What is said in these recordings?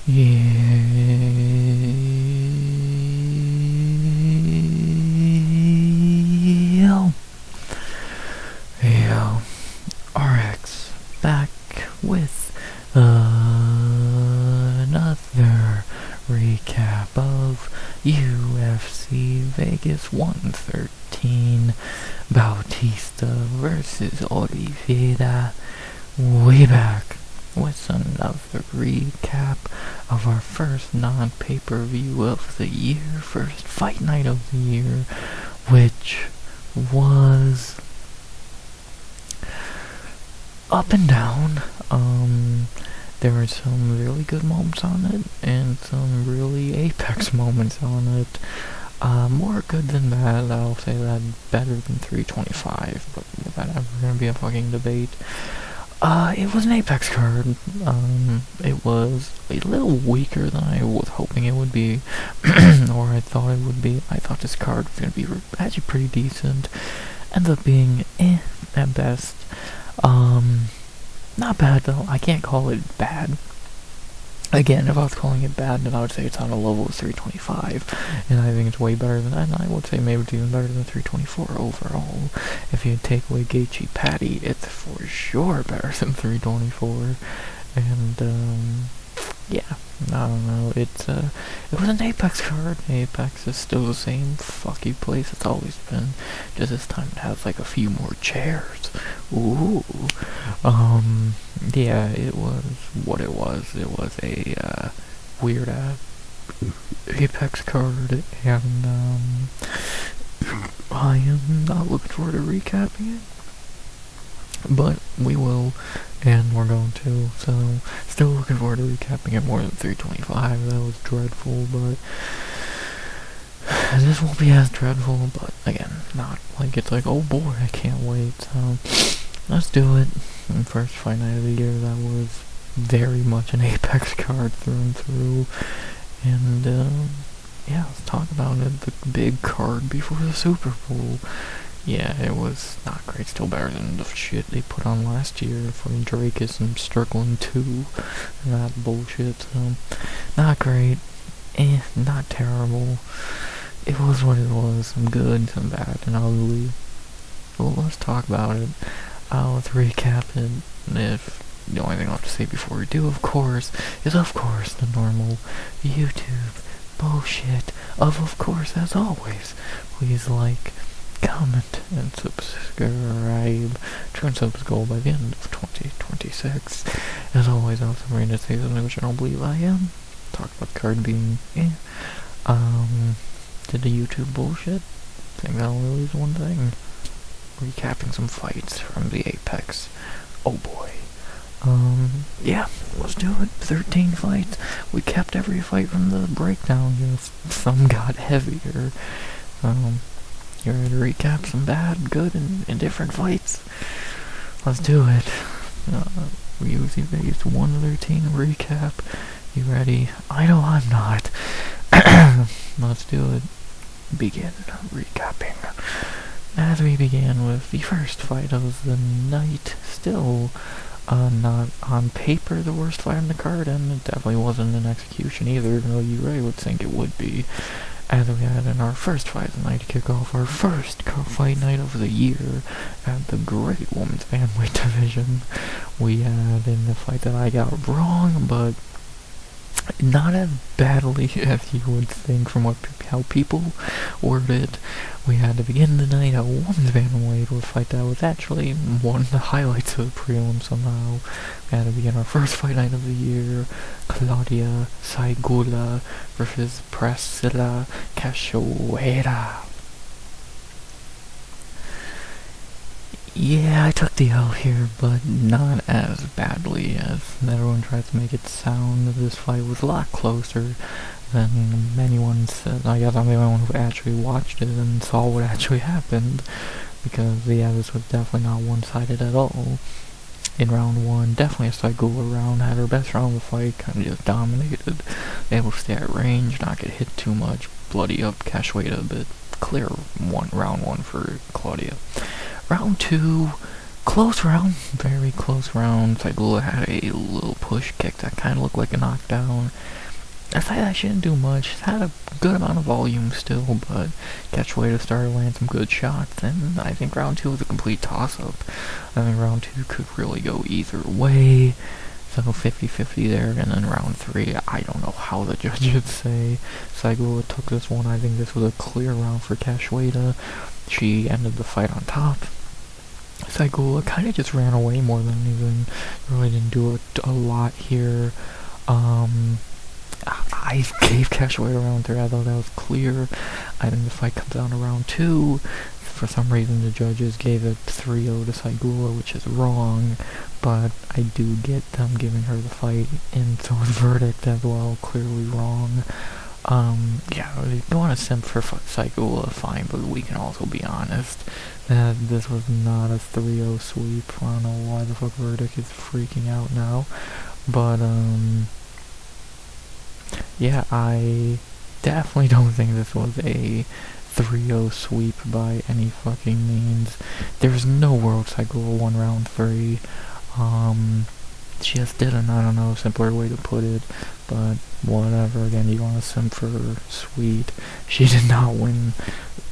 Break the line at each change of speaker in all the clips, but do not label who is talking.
Yo, yo, RX back with another recap of UFC Vegas 113, Bautista versus Oliveira. Way back with another recap of our first non-pay-per-view of the year, first fight night of the year, which was up and down. There were some really good moments on it, and some really apex moments on it. More good than bad. I'll say that better than 325, but is that ever gonna be a fucking debate? It was an Apex card. It was a little weaker than I was hoping it would be, or I thought it would be. I thought this card was gonna be actually pretty decent. Ended up being at best. Not bad though. I can't call it bad. Again, if I was calling it bad, then I would say it's on a level of 325, and I think it's way better than that, and I would say maybe it's even better than 324 overall. If you take away Gaethje Patty, it's for sure better than 324, and, yeah, I don't know, it was an Apex card. Apex is still the same fucky place it's always been, just this time it has, like, a few more chairs. Ooh. Yeah, it was what it was. It was a, weird, Apex card, and, I am not looking forward to recapping it, but we will, and we're going to, so, still looking forward to recapping it more than 325, that was dreadful, but this won't be as dreadful, but again, not like it's like, oh boy, I can't wait, so, let's do it. First fight night of the year, that was very much an Apex card through and through, and, yeah, let's talk about it, the big card before the Super Bowl. Yeah, it was not great, still better than the shit they put on last year for Drakus and Strickland 2, that bullshit, so, not great, not terrible, it was what it was, some good, some bad, and ugly. Well, let's talk about it. Let's recap it. If the only thing I have to say before we do, of course, is of course the normal YouTube bullshit of course, as always. Please like, comment, and subscribe. Turn subs goal by the end of 2026. As always, I'm ready to say something which I don't believe I am. Talk about the card being, did the YouTube bullshit. I think that only leaves one thing. Recapping some fights from the Apex. Oh boy. Yeah, let's do it. 13 fights. We kept every fight from the breakdown, just some got heavier. You ready to recap some bad, good, and different fights? Let's do it. UFC Vegas 113 recap. You ready? I know I'm not. Let's do it. Begin recapping. As we began with the first fight of the night, still not on paper the worst fight on the card, and it definitely wasn't in execution either, though you really would think it would be. As we had in our first fight of the night to kick off our first fight night of the year at the great women's bantamweight division, we had in the fight that I got wrong, but not as badly as you would think from how people word it. We had to begin the night at women's bantamweight with a fight that was actually one of the highlights of the prelim somehow. We had to begin our first fight night of the year, Claudia Saigula versus Priscilla Cachoeira. Yeah, I took the L here, but not as badly as everyone tries to make it sound. This fight was a lot closer than anyone said. I guess I'm the only one who actually watched it and saw what actually happened, because, yeah, this was definitely not one-sided at all. In round one, definitely a Saigula round, had her best round of the fight, kind of just dominated, able to stay at range, not get hit too much, bloody up Cachoeira, but clear round one for Claudia. Round two, Close round, very close round. Saigula had a little push kick that kind of looked like a knockdown. I thought that she didn't do much. She had a good amount of volume still, but Cachoeira started landing some good shots, and I think round 2 was a complete toss-up. I think round 2 could really go either way, so 50-50 there, and then round 3, I don't know how the judges say. Saigula took this one. I think this was a clear round for Cachoeira. She ended the fight on top. Saigula kind of just ran away more than anything. Really didn't do a lot here. I gave Cachoeira round 3. I thought that was clear. I think the fight comes down to round 2. For some reason, the judges gave it 3-0 to Saigula, which is wrong. But I do get them giving her the fight, and so is verdict as well. Clearly wrong. Yeah, if you want to simp for Saigula, fine, but we can also be honest that this was not a 3-0 sweep. I don't know why the fuck verdict is freaking out now, but yeah, I definitely don't think this was a 3-0 sweep by any fucking means. There's no world Saigula won round 3. She just didn't, I don't know, simpler way to put it, but whatever. Again, you want to simp for her, sweet. She did not win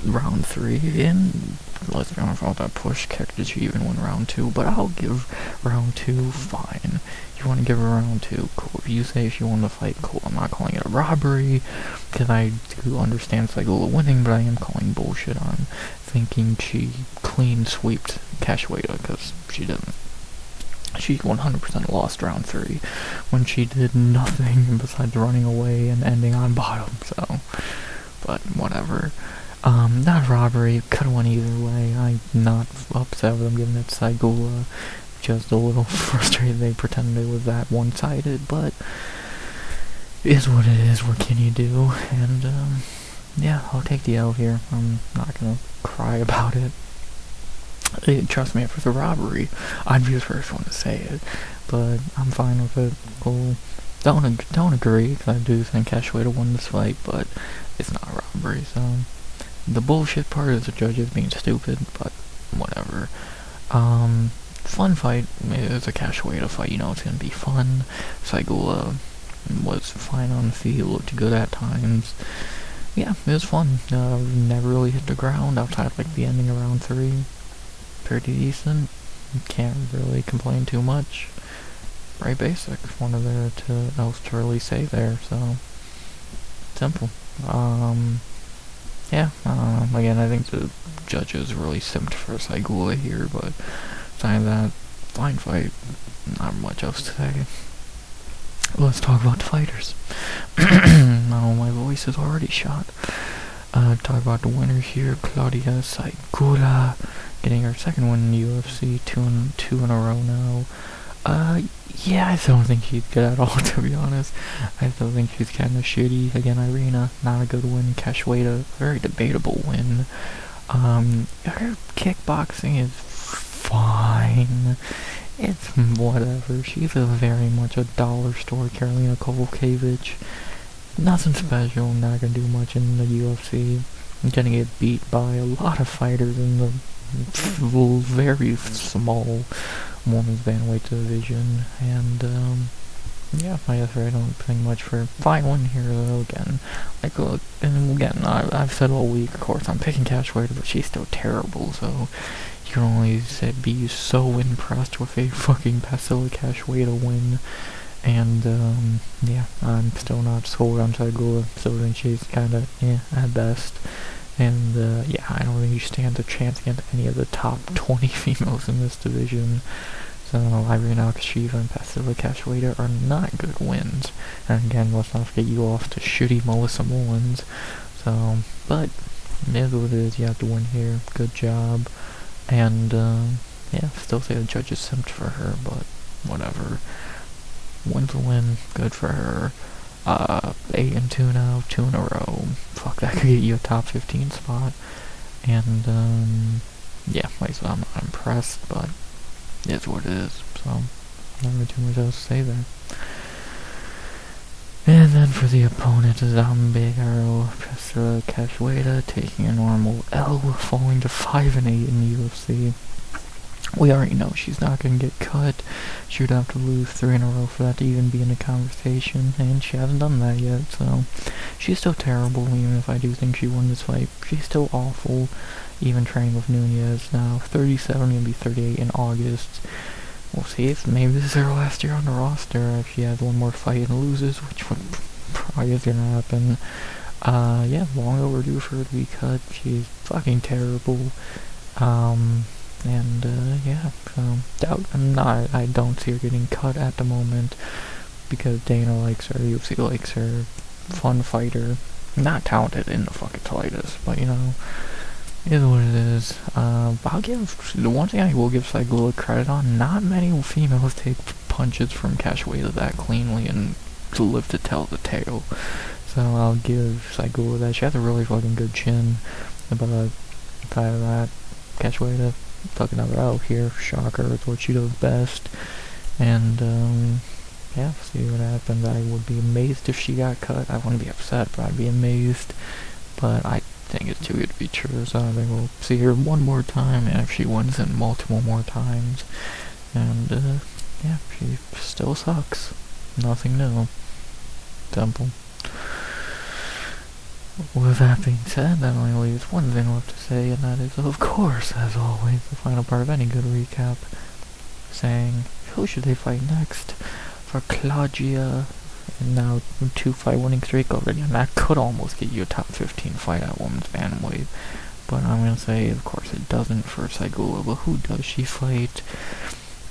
round 3, and let's be honest, all that push kick, did she even win round 2? But I'll give round 2, fine. You want to give her round 2, cool. If you say she won the fight, cool. I'm not calling it a robbery, because I do understand Saigula winning, but I am calling bullshit on thinking she clean sweeped Cachoeira, because she didn't. She 100% lost round 3 when she did nothing besides running away and ending on bottom, so, but whatever. Not a robbery, could've went either way. I'm not upset with them giving it to Saigula, just a little frustrated they pretended it was that one-sided, but it is what it is, what can you do, and, yeah, I'll take the L here. I'm not gonna cry about it. Trust me, if it was a robbery, I'd be the first one to say it, but I'm fine with it. Cool. Don't agree, because I do think Cachoeira won this fight, but it's not a robbery, so the bullshit part is the judges being stupid, but whatever. Fun fight. It's a Cachoeira fight, you know it's gonna be fun. Saigula was fine on the field, looked good at times. Yeah, it was fun. Never really hit the ground outside like the ending of round 3. Pretty decent. Can't really complain too much. Very basic. One of there else to really say there. So simple. Yeah. Again, I think the judges really simped for Saigula here, but aside that, fine fight. Not much else to say. Let's talk about the fighters. Oh, my voice is already shot. Talk about the winner here, Claudia Saigula, getting her second win in the UFC, two in a row now. Yeah, I still don't think she's good at all, to be honest. I still think she's kind of shitty. Again, Irina, not a good win. Cachoeira, very debatable win. Her kickboxing is fine. It's whatever. She's very much a dollar store Karolina Kowalkiewicz. Nothing special, not gonna do much in the UFC. I'm gonna get beat by a lot of fighters in the very small women's bantamweight division, and yeah, I guess I don't think much for fine win here though. Again, like and again, I've said all week, of course, I'm picking Cachoeira, but she's still terrible, so you can only be so impressed with a fucking Pasilla Cachoeira win. And, yeah, I'm still not sold on Saigula, so I think she's kinda, at best. And, yeah, I don't think she stands a chance against any of the top 20 females in this division. So, Irina Alkashiva and Pasilla Cachoeira are not good wins. And again, let's not get you off to shitty Melissa Mullins. So, but, it is what it is, you have to win here, good job. And, yeah, still say the judges simped for her, but whatever. Win's a win, good for her. 8-2 now, 2 in a row. Fuck, that could get you a top 15 spot. And, yeah, like I said, I'm not impressed, but it's what it is. So, not really too much else to say there. And then for the opponent, Zambegaro Pasilla Cachoeira taking a normal L, falling to 5-8 in the UFC. We already know she's not going to get cut. She would have to lose 3 in a row for that to even be in the conversation, and she hasn't done that yet, so she's still terrible, even if I do think she won this fight. She's still awful, even training with Nunez now. 37, going to be 38 in August. We'll see if maybe this is her last year on the roster, if she has one more fight and loses, which probably is going to happen. Yeah, long overdue for her to be cut. She's fucking terrible. Yeah, so I don't see her getting cut at the moment because Dana likes her, UFC likes her, fun fighter, not talented in the fucking slightest, but you know, it is what it is. I'll give, the one thing I will give Saigula credit on, not many females take punches from Cachoeira that cleanly and live to tell the tale, so I'll give Saigula that. She has a really fucking good chin, but outside of that, Cachoeira fucking another out here. Shocker, it's what she does best. And yeah, see what happens. I would be amazed if she got cut. I wouldn't be upset, but I'd be amazed. But I think it's too good to be true, so I think we'll see her one more time, and if she wins it multiple more times. And yeah, she still sucks. Nothing new. Simple. With that being said, that only leaves one thing left to say, and that is, of course, as always, the final part of any good recap, saying, who should they fight next? For Claudia, and now 2-fight winning streak already, and that could almost get you a top 15 fight at women's bantamweight. But I'm gonna say, of course, it doesn't for Saigula, but who does she fight?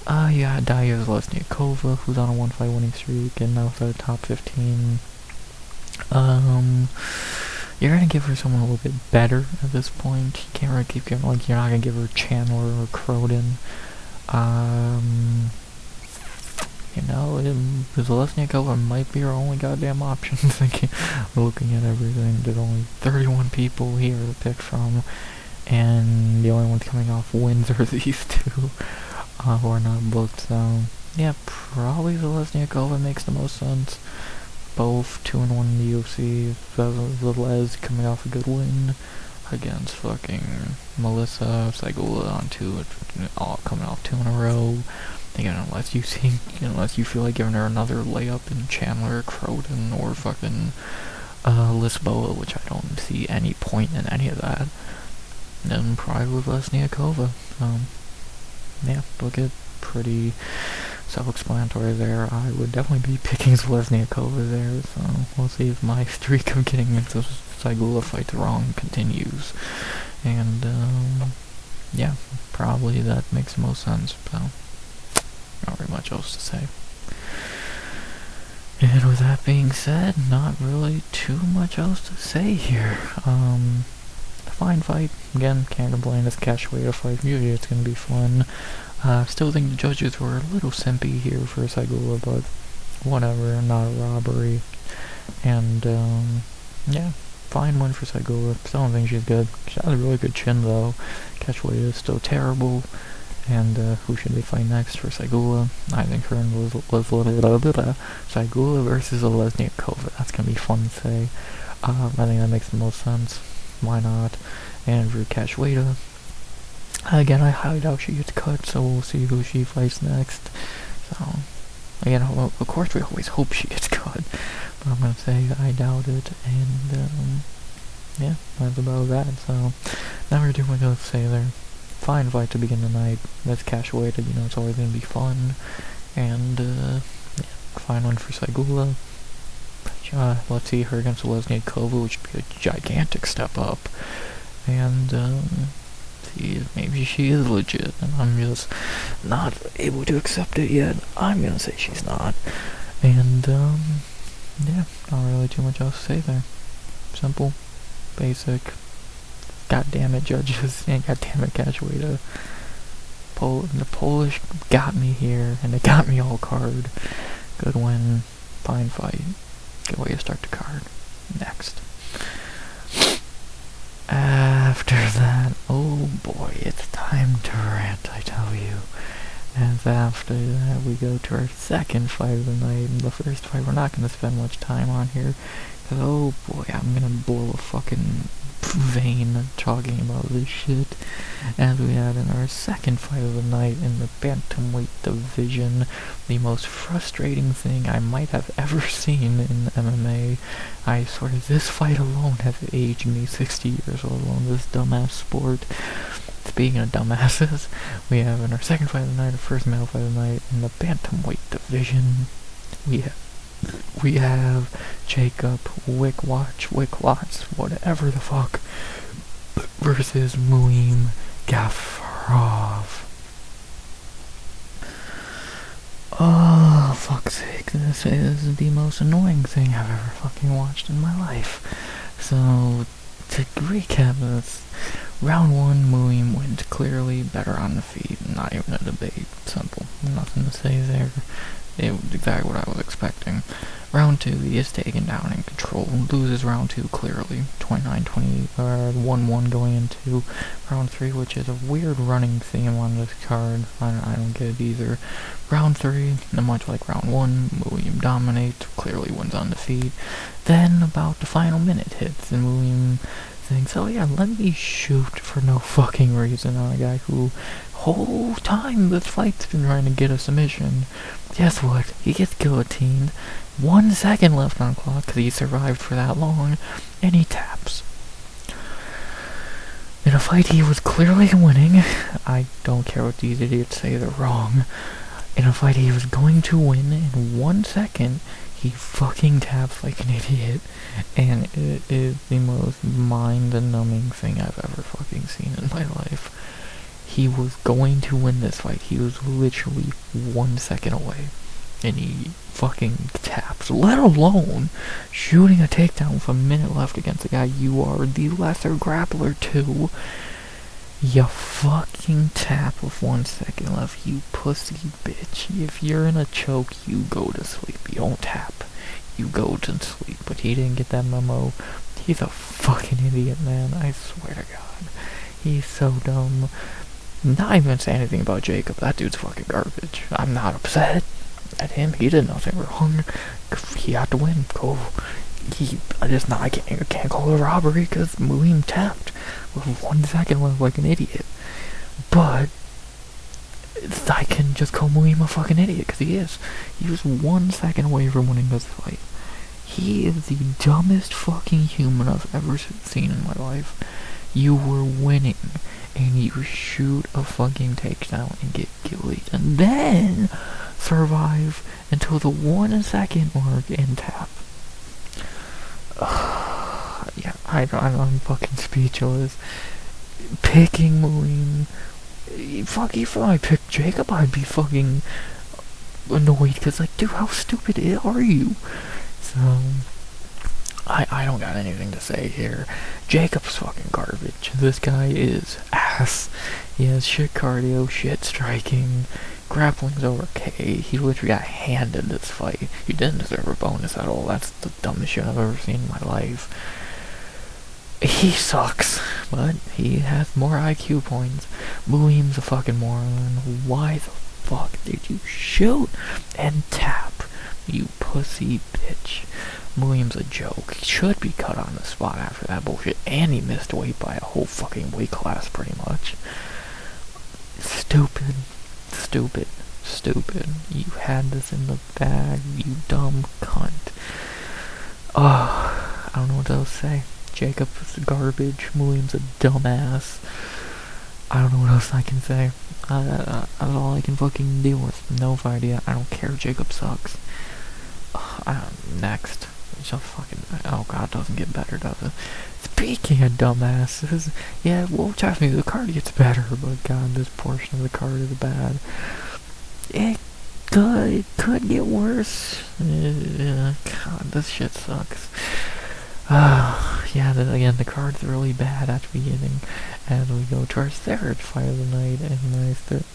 Yeah, Daya Lesniakova, who's on a 1-fight winning streak, and now for the top 15. You're gonna give her someone a little bit better at this point. You can't really keep giving, like, you're not gonna give her Chandler or Croden. You know, Lesniakova might be her only goddamn option. Thinking, looking at everything, there's only 31 people here to pick from, and the only ones coming off wins are these two, who are not booked. So, yeah, probably Lesniakova makes the most sense. Both 2-1 in the UFC. Velez coming off a good win against fucking Melissa. Saigula on 2, all coming off 2 in a row. Again, unless you feel like giving her another layup in Chandler, Croden, or fucking Lisboa, which I don't see any point in any of that. Then probably with Lesniakova. Yeah, look at pretty self-explanatory there. I would definitely be picking Lesniakova there, so we'll see if my streak of getting into Saigula fights wrong continues. And, yeah, probably that makes the most sense, so not very much else to say. And with that being said, not really too much else to say here. Fine fight. Again, can't complain. It's a Cachoeira fight. Usually it's going to be fun. Still think the judges were a little simpy here for Saigula, but whatever, not a robbery. And, yeah, fine win for Saigula. Still don't think she's good. She has a really good chin, though. Cachoeira is still terrible. And, who should they fight next for Saigula? I think her and Saigula versus Lesniakova. That's going to be fun to say. I think that makes the most sense. Why not? And for Cachoeira, again, I highly doubt she gets cut, so we'll see who she fights next. So, again, of course we always hope she gets cut, but I'm gonna say I doubt it, and, yeah, that's about that. So, not really too much else to say there. Fine fight to begin the night. That's Cachoeira, you know, it's always gonna be fun, and, yeah, fine one for Saigula. Let's see her against Lesniakova, which would be a gigantic step up. And, see if maybe she is legit, and I'm just not able to accept it yet. I'm gonna say she's not. And, yeah, not really too much else to say there. Simple, basic. God damn it, judges, and god damn it, Cachoeira. The Polish got me here, and they got me all card. Good win, fine fight. Good way to start the card. Next. After that, oh boy, it's time to rant, I tell you. And after that, we go to our second fight of the night. And the first fight we're not going to spend much time on here. 'Cause, oh boy, I'm gonna blow a fucking vein talking about this shit. As we had in our second fight of the night in the bantamweight division, the most frustrating thing I might have ever seen in MMA. I swear this fight alone has aged me 60 years, let alone this dumbass sport. Speaking of dumbasses, we have in our second fight of the night, our first male fight of the night in the bantamweight division, we have Jacob Wickwatch, whatever the fuck, versus Muim Gafurov. Oh, fuck's sake, this is the most annoying thing I've ever fucking watched in my life. So, to recap this, round 1, Muim went clearly better on the feet, not even a debate, simple, nothing to say there. It was exactly what I was expecting. Round 2, he is taken down in control, loses round 2 clearly, 29-20, 1-1 going into round 3, which is a weird running theme on this card. I don't get it either. Round 3, much like round 1, Muim dominates, clearly wins on the feet. Then about the final minute hits, and Muim thinks, oh yeah, let me shoot for no fucking reason on a guy who whole time this fight's been trying to get a submission. Guess what? He gets guillotined. 1 second left on the clock because he survived for that long, and he taps. In a fight he was clearly winning. I don't care what these idiots say, they're wrong. In a fight he was going to win, in 1 second, he fucking taps like an idiot, and it is the most mind-numbing thing I've ever fucking seen in my life. He was going to win this fight. He was literally 1 second away, and he fucking taps, let alone shooting a takedown with a minute left against a guy you are the lesser grappler to. You fucking tap with 1 second left, you pussy bitch. If you're in a choke, you go to sleep. You don't tap. You go to sleep. But he didn't get that memo. He's a fucking idiot, man. I swear to God. He's so dumb. Not even say anything about Jacob. That dude's fucking garbage. I'm not upset at him. He did nothing wrong. He had to win. Cool. I can't call it a robbery because Muim tapped with 1 second left like an idiot. But I can just call Muim a fucking idiot because he is. He was 1 second away from winning this fight. He is the dumbest fucking human I've ever seen in my life. You were winning, and you shoot a fucking takedown and get guillotined, and then survive until the 1 second mark and tap. Yeah, I'm fucking speechless. Picking Muim, fuck, if I picked Jacob, I'd be fucking annoyed, because, like, dude, how stupid are you? So, I don't got anything to say here. Jacob's fucking garbage. This guy is ass. He has shit cardio, shit striking, grappling's okay. He literally got handed this fight. He didn't deserve a bonus at all. That's the dumbest shit I've ever seen in my life. He sucks, but he has more IQ points. Muim's a fucking moron. Why the fuck did you shoot and tap, you pussy bitch? Muim's a joke. He should be cut on the spot after that bullshit, and he missed weight by a whole fucking weight class, pretty much. Stupid. Stupid. Stupid. You had this in the bag, you dumb cunt. I don't know what else to say. Jacob's garbage. Muim's a dumbass. I don't know what else I can say. That's all I can fucking deal with. No idea. I don't care. Jacob sucks. Next. Just fucking. Oh god, doesn't get better, does it? Speaking of dumbasses, yeah, well, trust me, the card gets better, but god, this portion of the card is bad. It could get worse. God, this shit sucks. Yeah, then again, the card's really bad at the beginning, as we go to our third fight of the night, and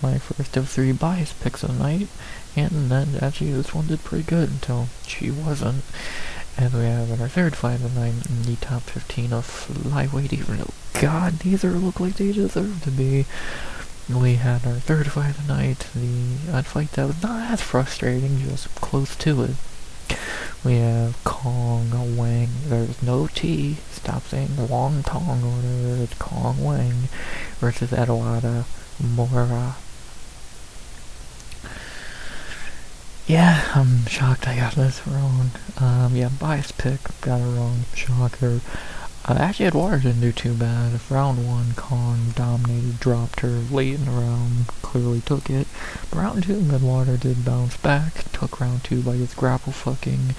my first of 3 bias picks of the night, and then actually this one did pretty good until she wasn't. And we have in our third fight of the night in the top 15 of lightweight, even though, god, neither look like they deserve to be. We had our third fight of the night, a fight that was not as frustrating, just close to it. We have Kong Wang. There's no T. Stop saying Wong Tong or whatever. It's Kong Wang versus Eduarda Mora. Yeah, I'm shocked I got this wrong. Yeah, biased pick. Got it wrong. Shocker. Actually, Eduarda didn't do too bad. Round 1, Kong dominated, dropped her late in the round, clearly took it. But round 2, Eduarda did bounce back, took round 2 by his grapple fucking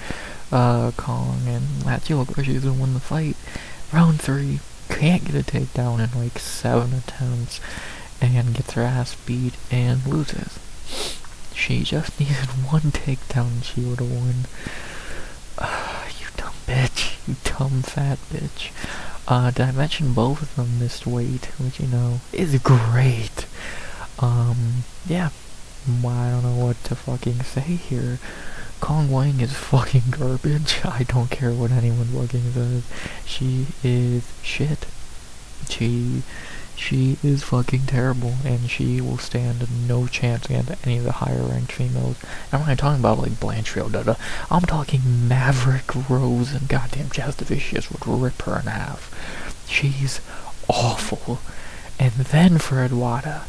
Kong, and actually looked like she was gonna win the fight. Round 3, can't get a takedown in like 7 attempts, and gets her ass beat and loses. She just needed 1 takedown and she would've won. You dumb bitch. You dumb fat bitch. Did I mention both of them missed weight, which, you know, is great. Yeah. I don't know what to fucking say here. Kong Wang is fucking garbage. I don't care what anyone fucking says. She is shit. She is fucking terrible, and she will stand no chance against any of the higher ranked females. I'm not talking about like Blanchfield, I'm talking Maverick, Rose, and goddamn Jastovicius would rip her in half. She's awful. And then for Eduarda,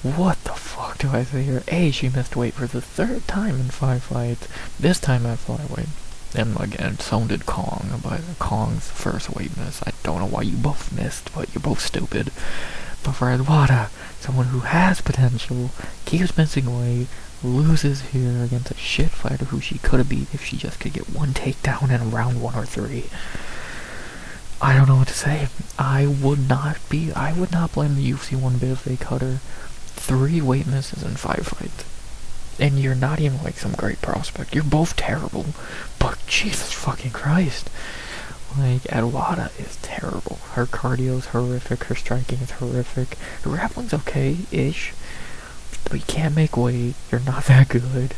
what the fuck do I say here? A, she missed weight for the 3rd time in 5 fights, this time at flyweight. And again, so did Kong, but Kong's first weight miss. I don't know why you both missed, but you're both stupid. But for Eduarda, someone who has potential, keeps missing weight, loses here against a shit fighter who she could have beat if she just could get 1 takedown in round 1 or 3. I don't know what to say. I would not blame the UFC one bit if they cut her. 3 weight misses in 5 fights. And you're not even like some great prospect. You're both terrible. But Jesus fucking Christ. Like, Eduarda is terrible. Her cardio's horrific. Her striking is horrific. Her grappling's okay-ish. But you can't make weight. You're not that good.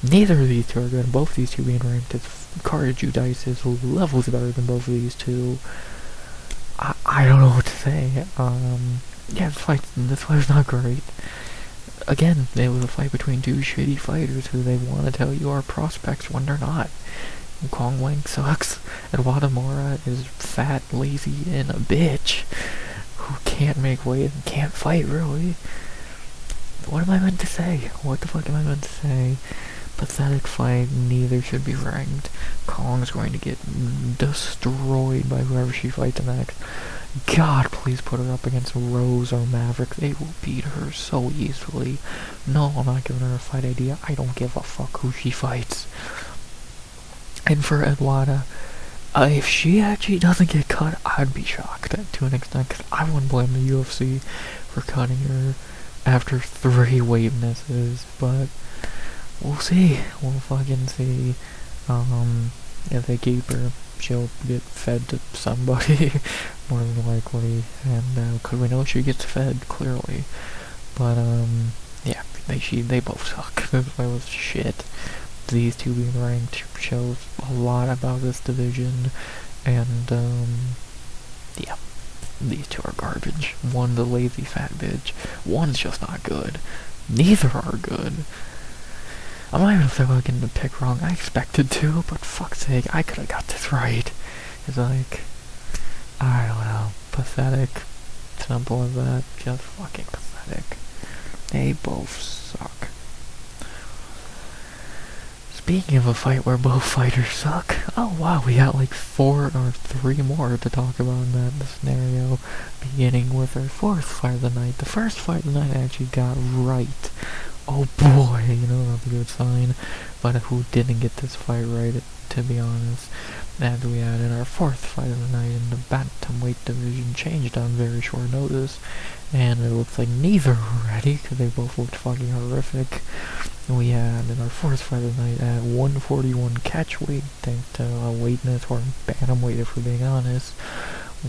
Neither of these two are good. Both these two being ranked as cardio dice is levels better than both of these two. I don't know what to say. Yeah, this fight's not great. Again, it was a fight between 2 shitty fighters who they want to tell you are prospects when they're not. Kong Wang sucks. Eduarda Mora is fat, lazy, and a bitch who can't make weight and can't fight, really. What am I meant to say? What the fuck am I meant to say? Pathetic fight, neither should be ranked. Kong's going to get destroyed by whoever she fights next. God, please put her up against Rose or Maverick. They will beat her so easily. No, I'm not giving her a fight idea. I don't give a fuck who she fights. And for Eduarda, if she actually doesn't get cut, I'd be shocked to an extent, because I wouldn't blame the UFC for cutting her after 3 weight misses, but we'll see. We'll fucking see. If they keep her, she'll get fed to somebody, more than likely, and, cause we know she gets fed, clearly, but, yeah, they both suck. This fight was shit. These two being ranked shows a lot about this division, and, yeah, these two are garbage. One's a lazy fat bitch, one's just not good. Neither are good. I'm not even if I can pick wrong. I expected to, but fuck's sake, I could have got this right. It's like, I don't know, pathetic. Simple as that. Just fucking pathetic. They both suck. Speaking of a fight where both fighters suck, oh wow, we got like 4 or 3 more to talk about in that scenario, beginning with our 4th fight of the night. The first fight of the night I actually got right. Oh boy, you know, that's a good sign. But who didn't get this fight right, to be honest? As we had in our 4th fight of the night in the bantamweight division, changed on very short notice, and it looks like neither were ready, because they both looked fucking horrific. We had in our 4th fight of the night at 141 catch weight, thanks to a weight miss, or bantamweight if we're being honest.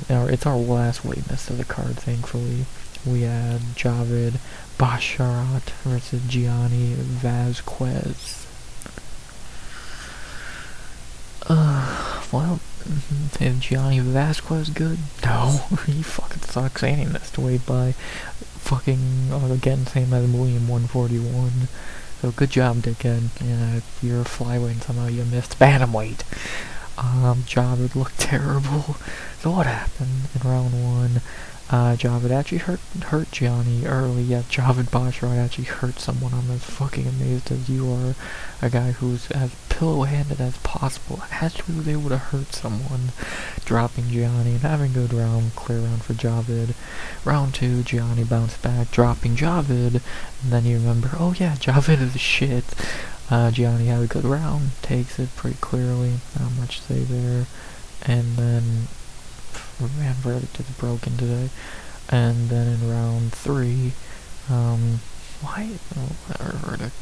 It's our last weight miss of the card, thankfully. We had Javid Basharat versus Gianni Vasquez. Well, is Gianni Vasquez good? No, he fucking sucks, and he missed weight by fucking, again, same as William 141. So good job, dickhead. Yeah, you're a flyweight and somehow you missed bantamweight. Javid looked terrible. So what happened in round one? Javid actually hurt Gianni early. Yeah, Javid Basharat actually hurt someone. I'm as fucking amazed as you are. A guy who's as pillow-handed as possible actually was able to hurt someone, dropping Gianni and having a good round, clear round for Javid. Round two, Gianni bounced back, dropping Javid, and then you remember, oh yeah, Javid is shit. Gianni had a good round, takes it pretty clearly, not much to say there, and then, man, verdict is broken today, and then in round three, whatever verdict,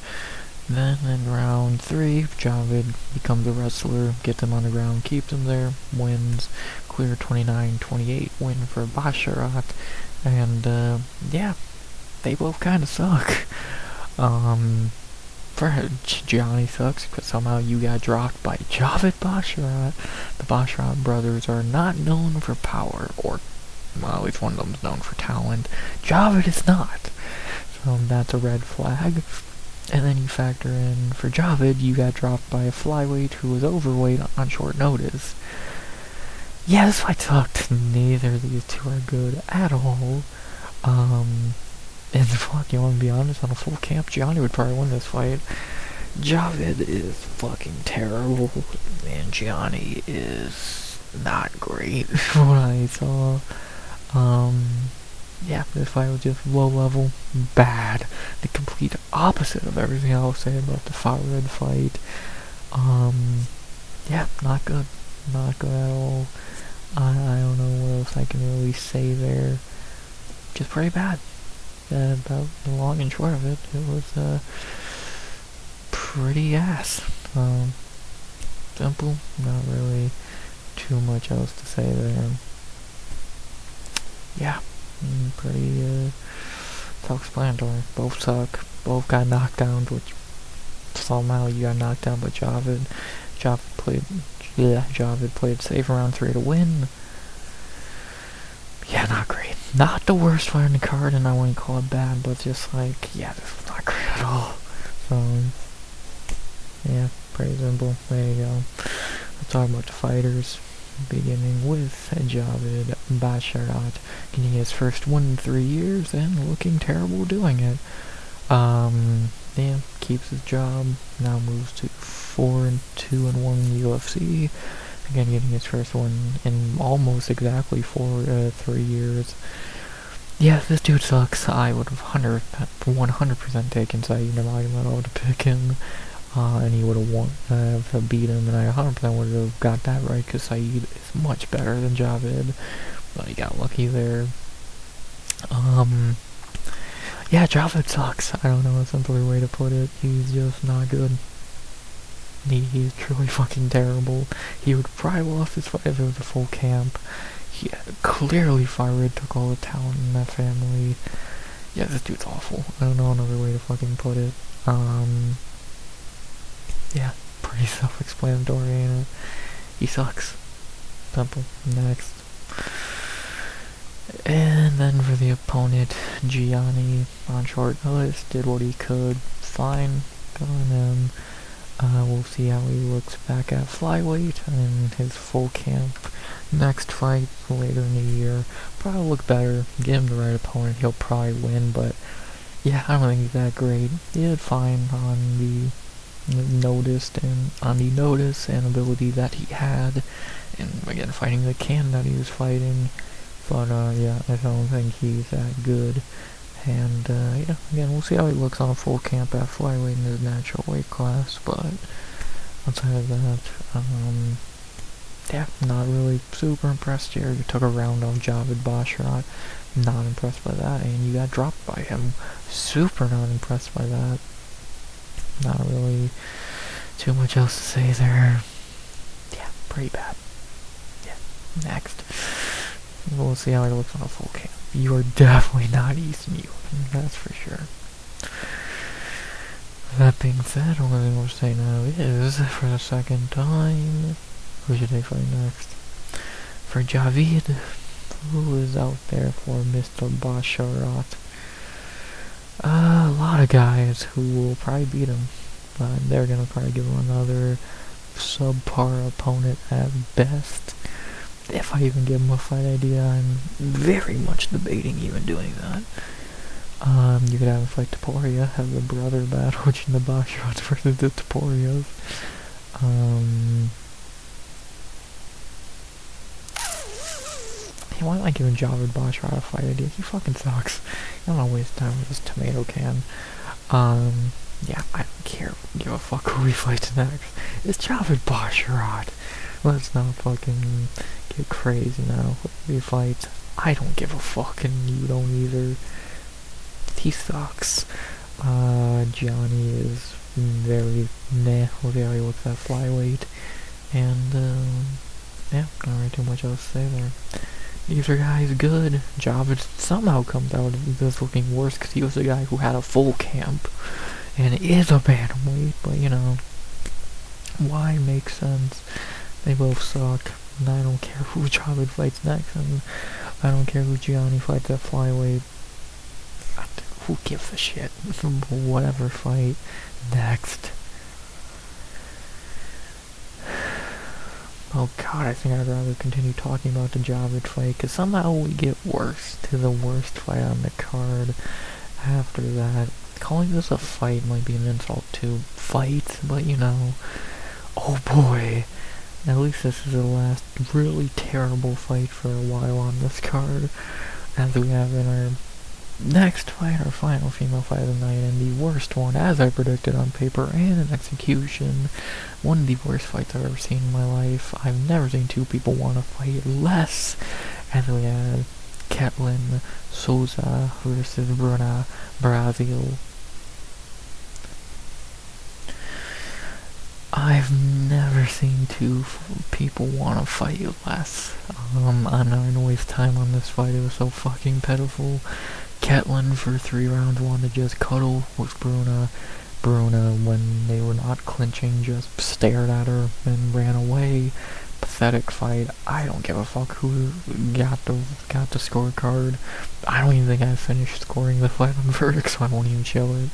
then in round three, Javid becomes a wrestler, gets him on the ground, keeps him there, wins, clear 29-28 win for Basharat, and, yeah, they both kinda suck. Gianni sucks because somehow you got dropped by Javid Basharat. The Basharat brothers are not known for power, or, well, at least one of them is known for talent. Javid is not. So that's a red flag. And then you factor in, for Javid, you got dropped by a flyweight who was overweight on short notice. Yeah, this fight sucked. Neither of these two are good at all. And fuck, you wanna be honest, on a full camp, Gianni would probably win this fight. Javid is fucking terrible, and Gianni is not great from what I saw. Yeah, this fight was just low level, bad. The complete opposite of everything I was saying about the Fire-Red fight. Yeah, not good. Not good at all. I don't know what else I can really say there. Just pretty bad. About the long and short of it, it was pretty ass. Simple, not really too much else to say there. Yeah, pretty self-explanatory. Both suck, both got knocked down, which somehow you got knocked down by Javid. Javid played safe around 3 to win. Yeah, not great. Not the worst fight in the card, and I wouldn't call it bad, but just like, yeah, this was not great at all. So, yeah, pretty simple. There you go. Let's talk about the fighters. Beginning with Javid Basharat, getting his first win in 3 years and looking terrible doing it. Yeah, keeps his job. Now moves to 4-2-1 UFC. Again, getting his first one in almost exactly 3 years. Yeah, this dude sucks. I would have 100% taken Saeed Nurmagomedov to pick him, and he would have won, beat him, and I 100% would have got that right, because Saeed is much better than Javid, but he got lucky there. Yeah, Javid sucks. I don't know a simpler way to put it. He's just not good. He's truly fucking terrible. He would probably lost this fight if it was a full camp. Clearly Fire-Red took all the talent in that family. Yeah, this dude's awful. I don't know another way to fucking put it. Yeah, pretty self-explanatory, ain't it? He sucks. Simple. Next. And then for the opponent, Gianni, on short notice, did what he could. Fine. Good on him. We'll see how he looks back at flyweight in his full camp. Next fight later in the year, probably look better. Get him the right opponent, he'll probably win. But yeah, I don't think he's that great. He did fine on the notice and ability that he had, and again fighting the can that he was fighting. But yeah, I don't think he's that good. And, yeah, again, we'll see how he looks on a full camp at flyweight in his natural weight class, but outside of that, yeah, not really super impressed here. You took a round off Javid Basharat, not impressed by that, and you got dropped by him. Super not impressed by that. Not really too much else to say there. Yeah, pretty bad. Yeah, next. We'll see how he looks on a full camp. You are definitely not Easton Ewan, that's for sure. That being said, the only thing we'll say now is, for the second time, who should I fight next? For Javid, who is out there for Mr. Basharat. A lot of guys who will probably beat him, but they're gonna probably give him another subpar opponent at best. If I even give him a fight idea, I'm very much debating even doing that. You could have him fight Taporia, have the brother battle between the Basharats versus the Taporias. Why am I giving Javid Basharat a fight idea? He fucking sucks. I don't wanna waste time with this tomato can. Yeah, I don't care. Give a fuck who he fights next. It's Javid Basharat. Let's not fucking get crazy now. Who he fights, I don't give a fuck, and you don't either. He sucks. Johnny is very meh. We'll see what's that flyweight. And, yeah, not really too much else to say there. Either guy's good. Javid somehow comes out of this looking worse because he was the guy who had a full camp and is a bantamweight, but you know, why makes sense? They both suck, and I don't care who Javid fights next, and I don't care who Gianni fights at flyweight. Who gives a shit? Whatever fight next. Oh god, I think I'd rather continue talking about the Javid fight, because somehow we get worse to the worst fight on the card after that. Calling this a fight might be an insult to fight, but you know, oh boy, at least this is the last really terrible fight for a while on this card, as we have in our next fight, our final female fight of the night, and the worst one, as I predicted on paper and in execution. One of the worst fights I've ever seen in my life. I've never seen two people want to fight less. As we had Ketlin Souza versus Bruna Brazil. I've never seen two people want to fight less. I'm not gonna waste time on this fight. It was so fucking pitiful. Ketlin for 3 rounds wanted to just cuddle with Bruna. Bruna, when they were not clinching, just stared at her and ran away. Pathetic fight. I don't give a fuck who got the scorecard. I don't even think I finished scoring the fight on verdict, so I won't even show it.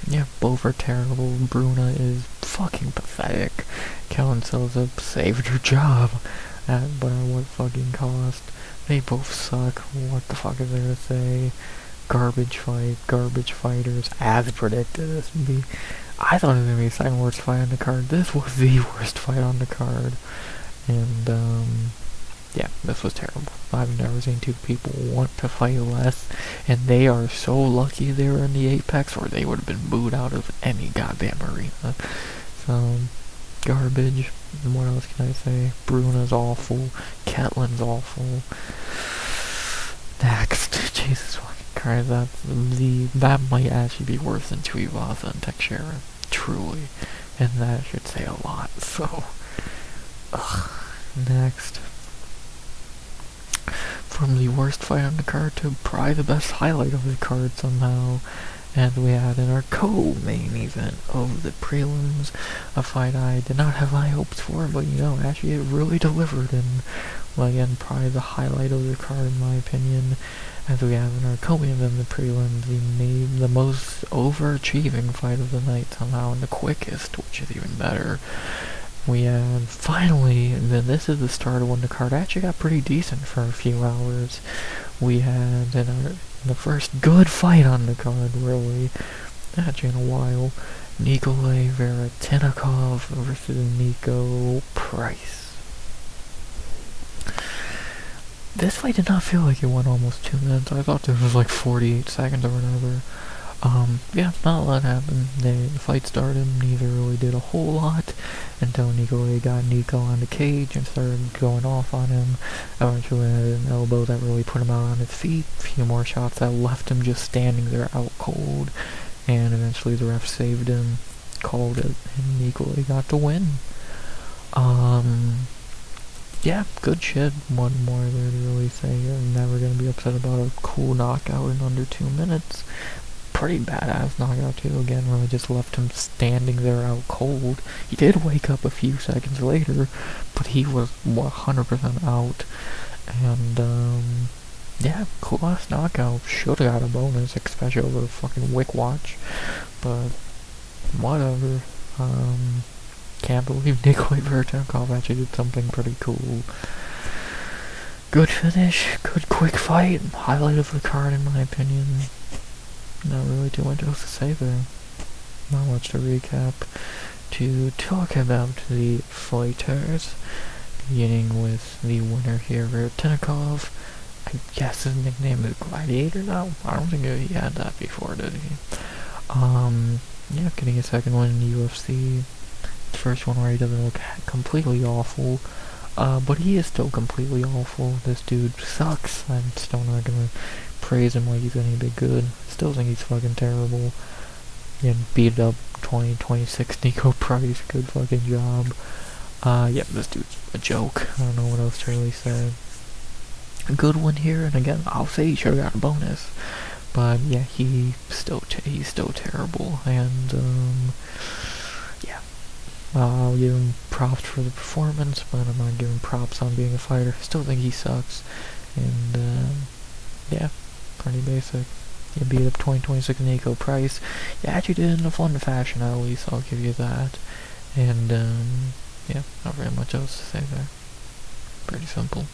Yeah, both are terrible. Bruna is fucking pathetic. Ketlin Souza saved her job, but at what fucking cost? They both suck. What the fuck is there to say? Garbage fight, garbage fighters, as predicted. I thought it was gonna be the second worst fight on the card. This was the worst fight on the card. And, yeah, this was terrible. I've never seen two people want to fight less, and they are so lucky they were in the Apex, or they would have been booed out of any goddamn arena. So, garbage. What else can I say? Bruna's awful. Ketlin's awful. Next. Jesus fucking Christ, that might actually be worse than Tuivasa and Teixeira. Truly. And that should say a lot, so... Next. From the worst fight on the card to probably the best highlight of the card somehow. And we had in our co-main event of the prelims, a fight I did not have high hopes for, but you know, actually it really delivered, and well, again, probably the highlight of the card in my opinion. As we have in our co-main event, the prelims, the most overachieving fight of the night somehow, and the quickest, which is even better. We had finally, then this is the start of when the card actually got pretty decent for a few hours. We had in the first good fight on the card, really, actually in a while, Nikolay Veretennikov versus Nico Price. This fight did not feel like it went almost 2 minutes. I thought this was like 48 seconds or whatever. Yeah, not a lot happened. The fight started, neither really did a whole lot until Nikolay got Nico on the cage and started going off on him. Eventually had an elbow that really put him out on his feet. A few more shots that left him just standing there out cold. And eventually the ref saved him, called it, and Nikolay got the win. Yeah, good shit. What more there to really say? You're never gonna be upset about a cool knockout in under 2 minutes. Pretty badass knockout too. Again, really just left him standing there out cold. He did wake up a few seconds later, but he was 100% out. And yeah, class knockout. Should've got a bonus, especially over a fucking Wick Watch. But whatever. Can't believe Nikolai Vertenkov actually did something pretty cool. Good finish, good quick fight, highlight of the card in my opinion. Not really too much else to say there. Not much to recap. To talk about the fighters, beginning with the winner here, Vertenkov. I guess his nickname is Gladiator now? I don't think he had that before, did he? Yeah, getting a second one in the UFC. First one where he doesn't look completely awful, but he is still completely awful. This dude sucks. I'm still not gonna praise him like he's any bit good. Still think he's fucking terrible. And beat up 2026 Nico Price. Good fucking job. Yeah, this dude's a joke. I don't know what else to really say. A good one here, and again, I'll say he should've got a bonus. But yeah, he's still terrible, and yeah. I'll give him props for the performance, but I'm not giving props on being a fighter. Still think he sucks, and yeah, pretty basic. You beat up 2026 Nico Price. You actually did it in a fun fashion, at least, I'll give you that. And yeah, not very much else to say there. Pretty simple.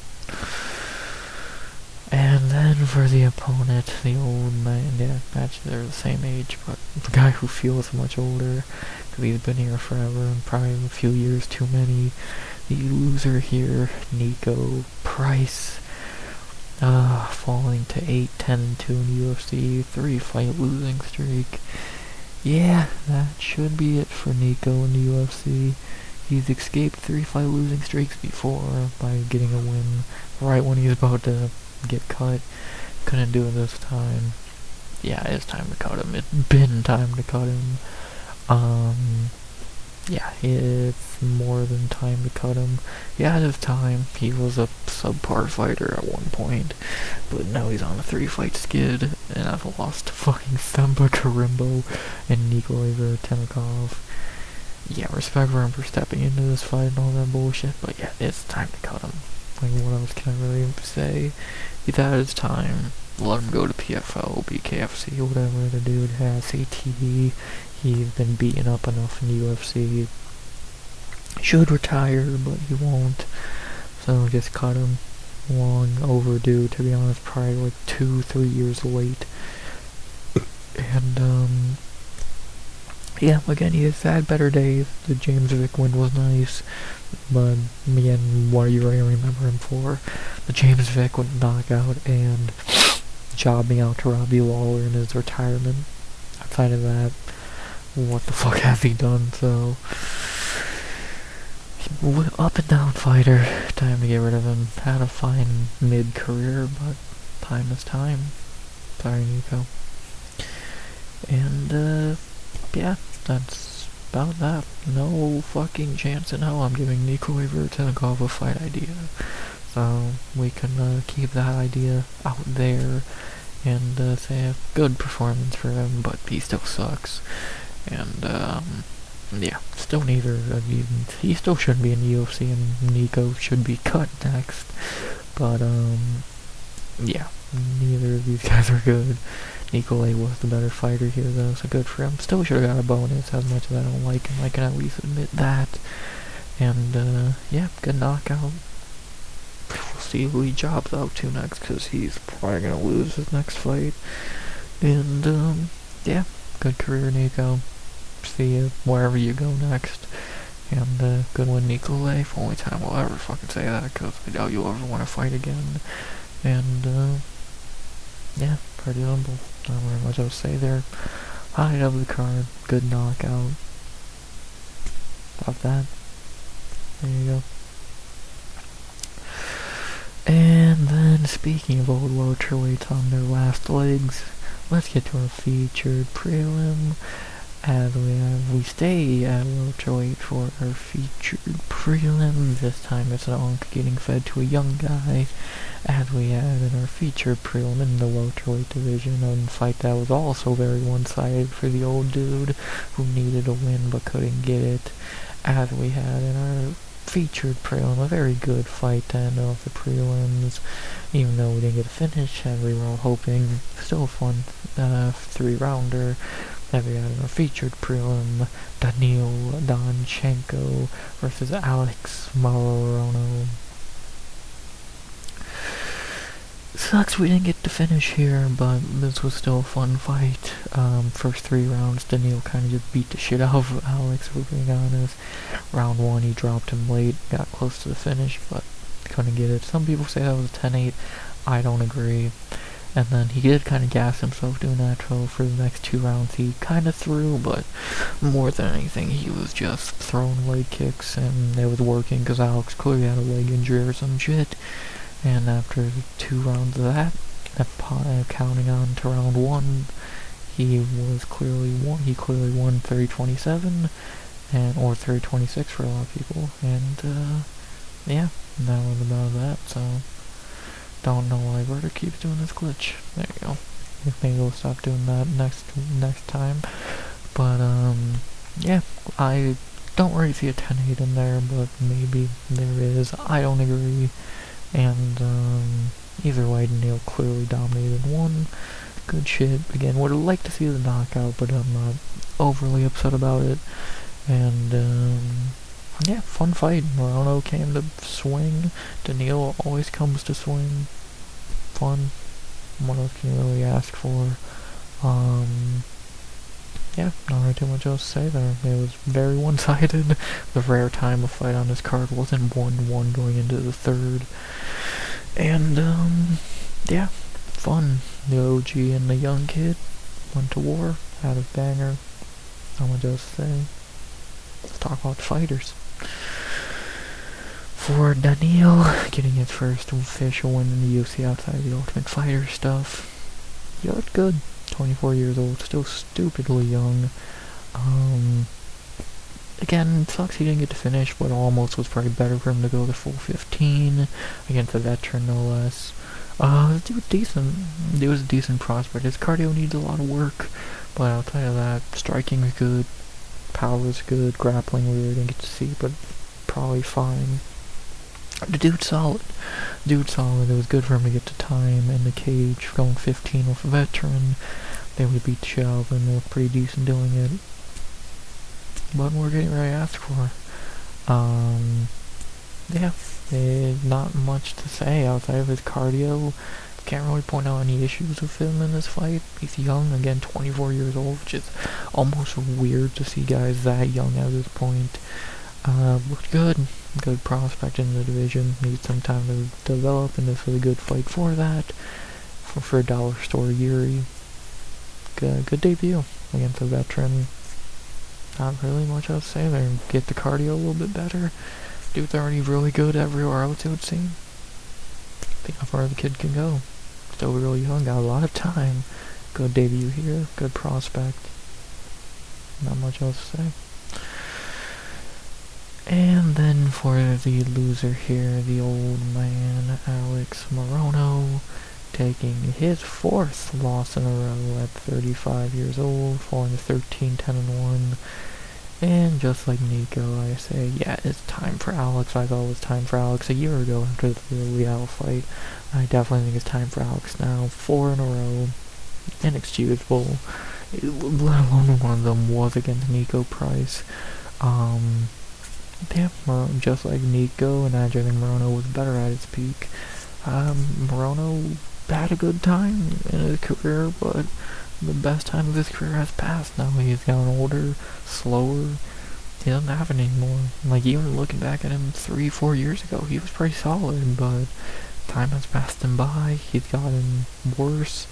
And then for the opponent, the old man, yeah, actually they're the same age, but the guy who feels much older, because he's been here forever, and probably a few years too many. The loser here, Nico Price, falling to 8-10-2 in the UFC, 3-fight losing streak. Yeah, that should be it for Nico in the UFC. He's escaped 3-fight losing streaks before by getting a win right when he's about to get cut. Couldn't do it this time. Yeah, it's time to cut him. It's been time to cut him. Yeah, it's more than time to cut him. He had his time. He was a subpar fighter at one point, but now he's on a 3-fight skid, and I've lost to fucking Stemba Karimbo and Nikolai Vertenkov. Yeah, respect for him for stepping into this fight and all that bullshit, but yeah, it's time to cut him. Like, what else can I really say? He's had his time. Let him go to PFL, BKFC, whatever the dude has. ATV. He's been beaten up enough in the UFC. Should retire, but he won't. So just cut him. Long overdue, to be honest. Probably like 2-3 years late. And, yeah, again, he has had better days. The James Vick win was nice. But, again, what are you going to remember him for? The James Vick would knock out and jobbing out to Robbie Lawler in his retirement. Outside of that, what the fuck has he done? So, up and down fighter. Time to get rid of him. Had a fine mid-career, but time is time. Sorry, Nico. And, yeah, that's about that. No fucking chance in hell I'm giving Nikolai Vertenkov a fight idea. So we can keep that idea out there and say a good performance for him, but he still sucks. And yeah, still neither of you. He still shouldn't be in the UFC, and Nico should be cut next. But yeah, neither of these guys are good. Nikolai was the better fighter here, though, so good for him. Still should have got a bonus, as much as I don't like him. I can at least admit that. And, yeah, good knockout. We'll see who he jobs out to next, because he's probably going to lose his next fight. And, yeah, good career, Nico. See you wherever you go next. And, good win, Nikolai. Only time I'll ever fucking say that, because I doubt you'll ever want to fight again. And, yeah, pretty humble. Not very much else to say there. Highlight of the card. Good knockout. About that. There you go. And then, speaking of old welterweights on their last legs, let's get to our featured prelim. As we stay at welterweight for our featured prelim. This time it's an Onk getting fed to a young guy. As we had in our featured prelim in the welterweight division, a fight that was also very one-sided for the old dude who needed a win but couldn't get it. As we had in our featured prelim, a very good fight to end off the prelims. Even though we didn't get a finish, and we were all hoping, still a fun 3-rounder. Then we had our featured prelim, Daniil Danchenko versus Alex Morono. Sucks we didn't get to finish here, but this was still a fun fight. First 3 rounds, Daniil kind of just beat the shit out of Alex, if we're being honest. Round 1, he dropped him late, got close to the finish, but couldn't get it. Some people say that was a 10-8. I don't agree. And then he did kind of gas himself doing that, so for the next 2 rounds he kind of threw, but more than anything he was just throwing leg kicks, and it was working because Alex clearly had a leg injury or some shit. And after 2 rounds of that, counting on to round 1, he clearly won 30-27, or 30-26 for a lot of people, and yeah, that was about that. So don't know why Verter keeps doing this glitch. There you go. Maybe we'll stop doing that next time. But yeah, I don't really see a 10-8 in there, but maybe there is. I don't agree. And either way, Daniil clearly dominated one. Good shit. Again, would have liked to see the knockout, but I'm not overly upset about it. And yeah, fun fight. Morono came to swing. Daniil always comes to swing. Fun. What else can you really ask for? Yeah, not really too much else to say there. It was very one-sided. The rare time a fight on this card wasn't 1-1 going into the third. And, yeah, fun. The OG and the young kid went to war, had a banger. Not much else to say. Let's talk about the fighters. For Daniil, getting his first official win in the UFC outside of the Ultimate Fighter stuff, he looked good. 24 years old, still stupidly young. Again, it sucks he didn't get to finish, but almost was probably better for him to go the full 15 against a veteran, no less. He was decent. He was a decent prospect. His cardio needs a lot of work, but I'll tell you that striking is good, power is good, grappling we really didn't get to see, but probably fine. The dude's solid. It was good for him to get to time in the cage, going 15 with a veteran. They would beat the shit out of him. They looked pretty decent doing it. But we're getting ready to ask for. Yeah, not much to say outside of his cardio. Can't really point out any issues with him in this fight. He's young, again, 24 years old, which is almost weird to see guys that young at this point. Looked good. Good prospect in the division. Needs some time to develop, and this was a good fight for that. For Dollar Store Yuri. Good debut against a veteran. Not really much else to say there. Get the cardio a little bit better. Dude's already really good everywhere else, it would seem. Think how far the kid can go. Still really young, got a lot of time. Good debut here. Good prospect. Not much else to say. And then for the loser here, the old man, Alex Morono, taking his 4th loss in a row at 35 years old, falling to 13-10-1. And just like Nico, I say, yeah, it's time for Alex. I thought it was time for Alex a year ago after the Real fight. I definitely think it's time for Alex now. 4 in a row. Inexcusable. Let alone one of them was against Nico Price. Yeah, just like Nico, and I think Morono was better at his peak. Morono had a good time in his career, but the best time of his career has passed now. He's gotten older, slower. He doesn't have it anymore. Like, even looking back at him 3-4 years ago, he was pretty solid, but time has passed him by. He's gotten worse,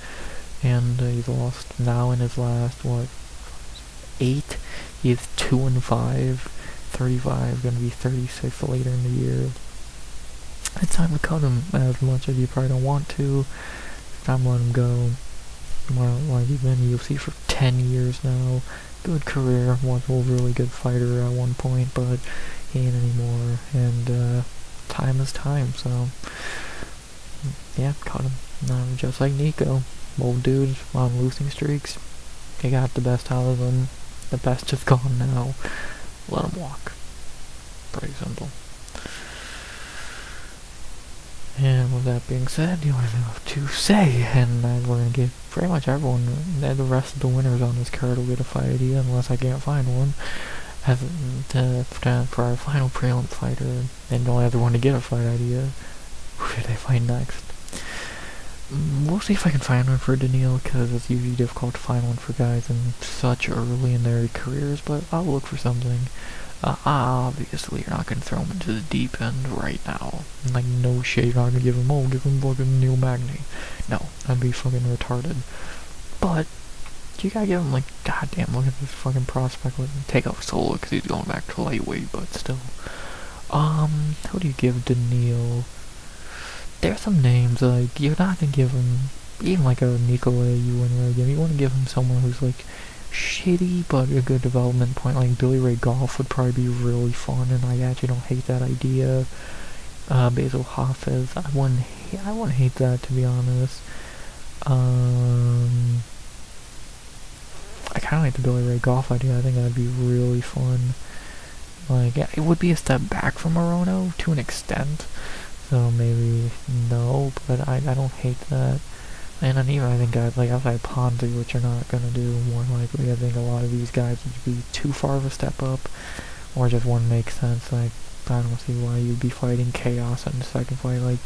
and he's lost now in his last, 8? He is 2-5. 35, gonna be 36 later in the year. It's time to cut him, as much as you probably don't want to. It's time to let him go. Like, he's been in UFC for 10 years now. Good career, was a really good fighter at one point, but he ain't anymore. And time is time, so yeah, cut him. Just like Nico, old dudes on losing streaks. He got the best out of them. The best is gone now. Let him walk. Pretty simple. that being said, the only thing left to say, and we're gonna get pretty much everyone, the rest of the winners on this card will get a fight idea, unless I can't find one, for our final prelim fighter, and the only other one to get a fight idea. Who should they fight next? We'll see if I can find one for Daniil, because it's usually difficult to find one for guys in such early in their careers, but I'll look for something. Obviously, you're not going to throw him into the deep end right now. Like, no shit, you're not going to give him fucking Neil Magny. No, that'd be fucking retarded. But, you gotta give him, like, goddamn, look at this fucking prospect. Take out Solo, because he's going back to lightweight, but still. Who do you give Daniil? There's some names, like, you're not gonna give him, even like a Nikolai you wouldn't really give. You want to give him someone who's, like, shitty, but a good development point. Like, Billy Ray Golf would probably be really fun, and I actually don't hate that idea. Basil Hafez, I wouldn't hate that, to be honest. I kinda like the Billy Ray Golf idea. I think that'd be really fun. Like, yeah, it would be a step back from Morono, to an extent. So maybe no, but I don't hate that. And then even I think guys like outside Ponzi, which you're not gonna do, more likely I think a lot of these guys would be too far of a step up, or just wouldn't make sense. Like, I don't see why you'd be fighting Chaos in the second fight. Like,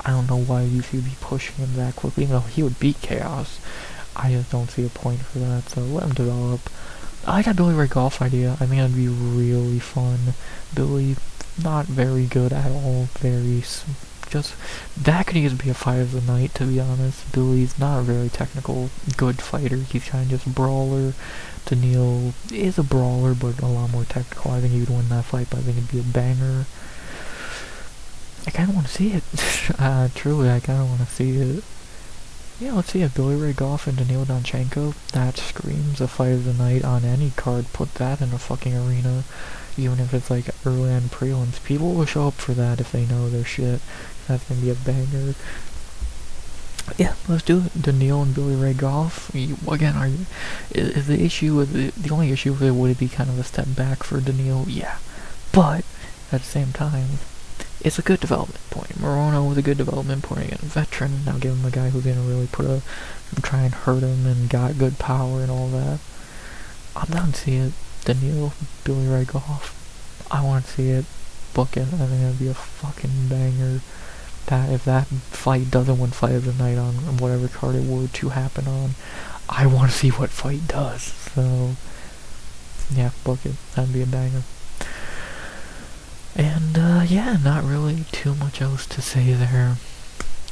I don't know why you should be pushing him that quickly, even though he would beat Chaos. I just don't see a point for that, so let him develop. I got Billy Ray Golf idea. I think that'd be really fun. Billy, not very good at all. Just that could easily be a fight of the night, to be honest. Billy's not a very technical, good fighter. He's kind of just a brawler. Daniil is a brawler, but a lot more technical. I think he would win that fight, but I think it'd be a banger. I kind of want to see it. Truly, I kind of want to see it. Yeah, let's see it. Billy Ray Golf and Daniil Danchenko. That screams a fight of the night on any card. Put that in a fucking arena. Even if it's like early on prelims. People will show up for that if they know their shit. That's gonna be a banger. Yeah, let's do it. Daniil and Billy Ray Golf. Again, is the issue with the only issue with it, would it be kind of a step back for Daniil? Yeah. But, at the same time, it's a good development point. Morono was a good development point. Again, a veteran. Now give him a guy who's gonna really try and hurt him and got good power and all that. I'm down to see it. Daniil, Billy Ray Golf. I want to see it. Book it. I think that'd be a fucking banger. That if that fight doesn't win fight of the night on whatever card it were to happen on, I want to see what fight does. So yeah, book it. That'd be a banger. And yeah, not really too much else to say there.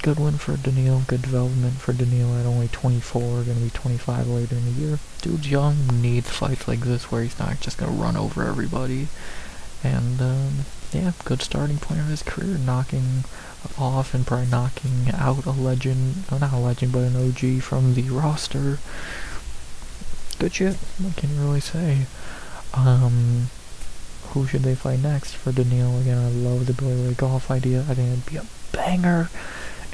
Good win for Daniil, good development for Daniil at only 24, gonna be 25 later in the year. Dude's young, needs fights like this where he's not just gonna run over everybody. And yeah, good starting point of his career, knocking off and probably knocking out a legend, not a legend, but an OG from the roster. Good shit, what can you really say? Who should they fight next for Daniil? Again, I love the Billy Ray Golf idea. I think it'd be a banger.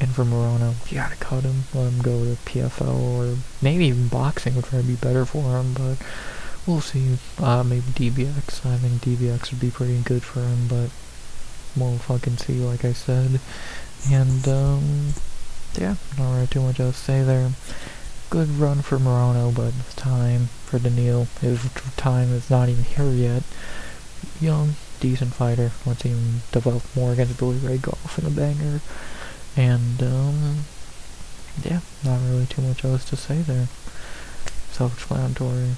And for Morono, you gotta cut him, let him go to PFL, or maybe even boxing would probably be better for him, but we'll see. Maybe DBX. I think DBX would be pretty good for him, but we'll fucking see, like I said. And, yeah, not really too much else to say there. Good run for Morono, but it's time for Daniil. His time is not even here yet. Young, decent fighter. Let's see him develop more against Billy Ray Golf in a banger. And, yeah, not really too much else to say there. Self-explanatory.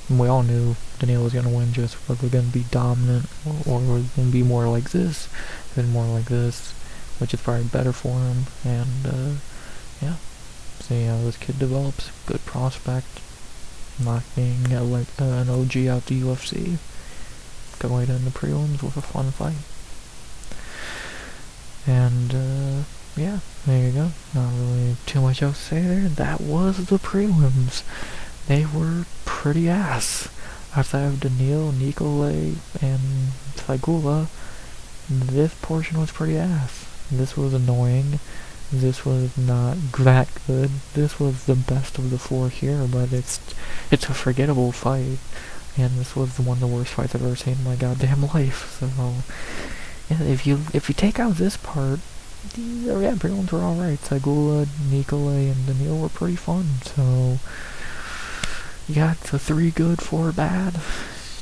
We all knew Daniil was going to win, just whether we're going to be dominant or we're going to be more like this, then more like this, which is probably better for him. And, yeah, see how this kid develops. Good prospect. Not being an OG out the UFC. Go right in the prelims with a fun fight. And, yeah, there you go. Not really too much else to say there. That was the prelims. They were pretty ass. Outside of Daniil, Nikolai, and Fagula, this portion was pretty ass. This was annoying. This was not that good. This was the best of the four here, but it's a forgettable fight. And this was one of the worst fights I've ever seen in my goddamn life. So, yeah, if you take out this part, yeah, prelims were alright. Segula, Nikolai, and Daniil were pretty fun, so you got the 3 good, 4 bad.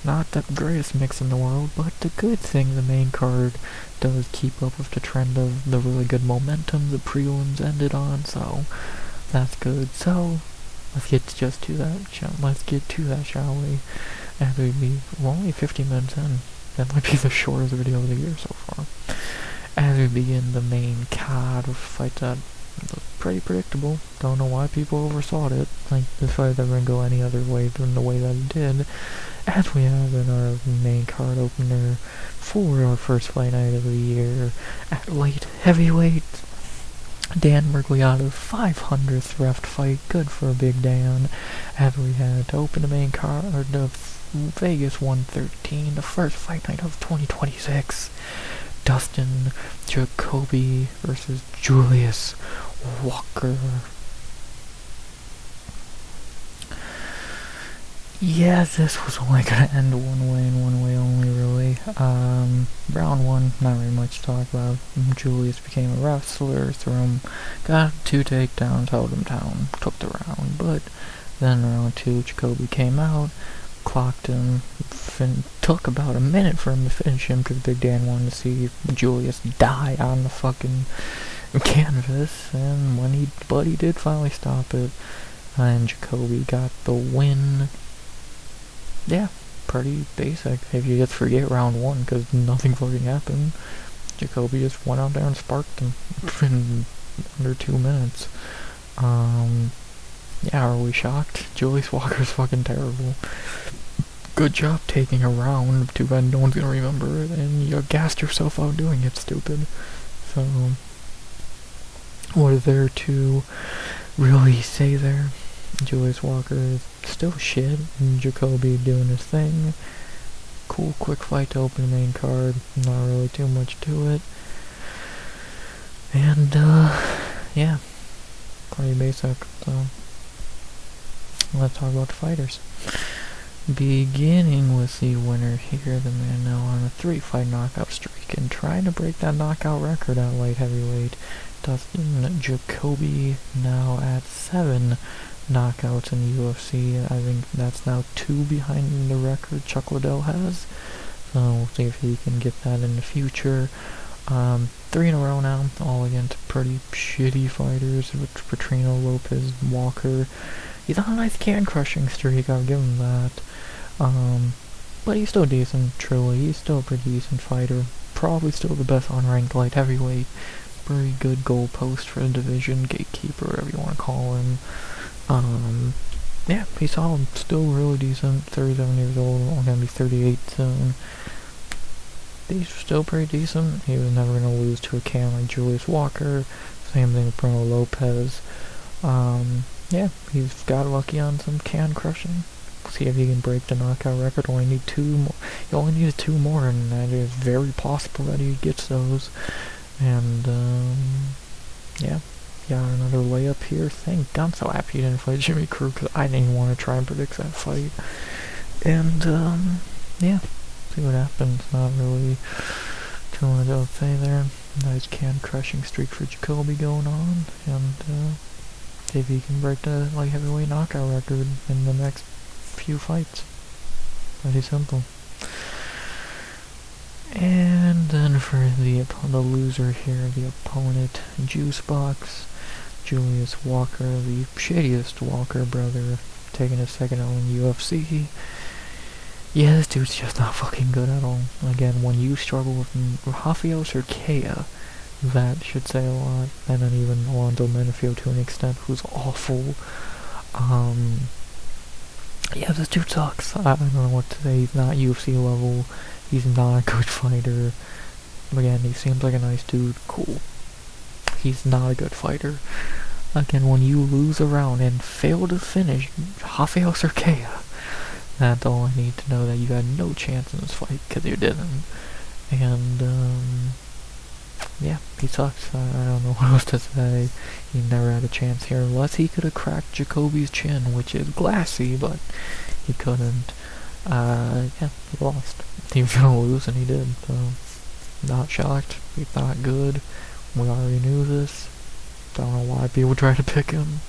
Not the greatest mix in the world, but the good thing, the main card does keep up with the trend of the really good momentum the prelims ended on, so that's good. So let's get to that, shall we? As we're only 50 minutes in. That might be the shortest video of the year so far. As we begin the main card of a fight that was pretty predictable. Don't know why people overthought it. Like, this fight never gonna go any other way than the way that it did. As we have in our main card opener for our first fight night of the year at light heavyweight, Dan Mergliato's 500th ref fight. Good for Big Dan. As we had to open the main card of Vegas 113, the first fight night of 2026. Dustin Jacoby versus Julius Walker. Yeah, this was only gonna end one way and one way only, really. Round 1, not very much to talk about. Julius became a wrestler, got 2 takedowns, held him down, took the round. But then round 2, Jacoby came out, clocked him, took about a minute for him to finish him because Big Dan wanted to see Julius die on the fucking canvas, and but he did finally stop it, and Jacoby got the win. Yeah, pretty basic. If you just forget round 1 because nothing fucking happened, Jacoby just went out there and sparked him in under 2 minutes. Yeah, are we shocked? Julius Walker's fucking terrible. Good job taking a round. Too bad no one's gonna remember it, and you gassed yourself out doing it, stupid. So, what is there to really say there? Julius Walker is still shit, and Jacoby doing his thing. Cool, quick fight to open the main card. Not really too much to it. And, yeah, pretty basic. So, let's talk about the fighters. Beginning with the winner here, the man now on a 3-fight knockout streak and trying to break that knockout record at light heavyweight. Dustin Jacoby now at 7 knockouts in the UFC. I think that's now 2 behind the record Chuck Liddell has. So we'll see if he can get that in the future. 3 in a row now, all against pretty shitty fighters, with Petrino, Lopez, Walker. He's on a nice can-crushing streak, I'll give him that. But he's still decent, truly. He's still a pretty decent fighter. Probably still the best unranked light heavyweight. Pretty good goalpost for the division, gatekeeper, whatever you want to call him. Yeah, he's solid. Still really decent. 37 years old, only gonna be 38 soon. He's still pretty decent. He was never gonna lose to a can like Julius Walker. Same thing with Bruno Lopez. Yeah, he's got lucky on some can crushing. See if he can break the knockout record. Only need 2 more. He only needs 2 more, and that is very possible that he gets those. And yeah, got another layup here. Thank God, I'm so happy he didn't fight Jimmy Crute because I didn't want to try and predict that fight. And yeah, see what happens. Not really too much to say there. Nice can crushing streak for Jacoby going on, and see if he can break the light heavyweight knockout record in the next few fights. Pretty simple. And then for the loser here, the opponent, Juicebox, Julius Walker, the shittiest Walker brother, taking his second L in UFC. Yeah, this dude's just not fucking good at all. Again, when you struggle with Rafael Cerqueira, that should say a lot. And then even Alonzo Menafield to an extent, who's awful. Yeah, this dude sucks. I don't know what to say. He's not UFC level. He's not a good fighter. Again, he seems like a nice dude. Cool. He's not a good fighter. Again, when you lose a round and fail to finish Rafael Cerqueira, that's all I need to know, that you had no chance in this fight, because you didn't. And, yeah, he sucks. I don't know what else to say. He never had a chance here, unless he could have cracked Jacoby's chin, which is glassy, but he couldn't. Yeah, he lost. He was gonna lose, and he did, so not shocked. He's not good. We already knew this. Don't know why people try to pick him.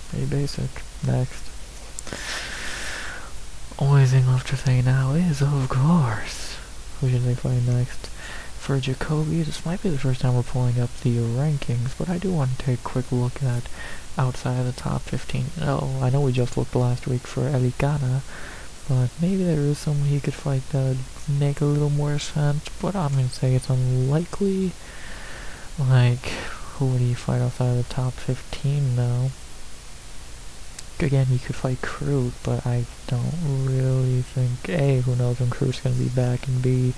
Pretty basic. Next. Only thing left to say now is, of course, who should they fight next? For Jacoby, this might be the first time we're pulling up the rankings, but I do want to take a quick look at outside of the top 15. Oh, I know we just looked last week for Elikana, but maybe there is someone he could fight that would make a little more sense, but I'm going to say it's unlikely. Like, who would he fight outside of the top 15 now? Again, he could fight Crute, but I don't really think, A, who knows when Crute's going to be back, and B,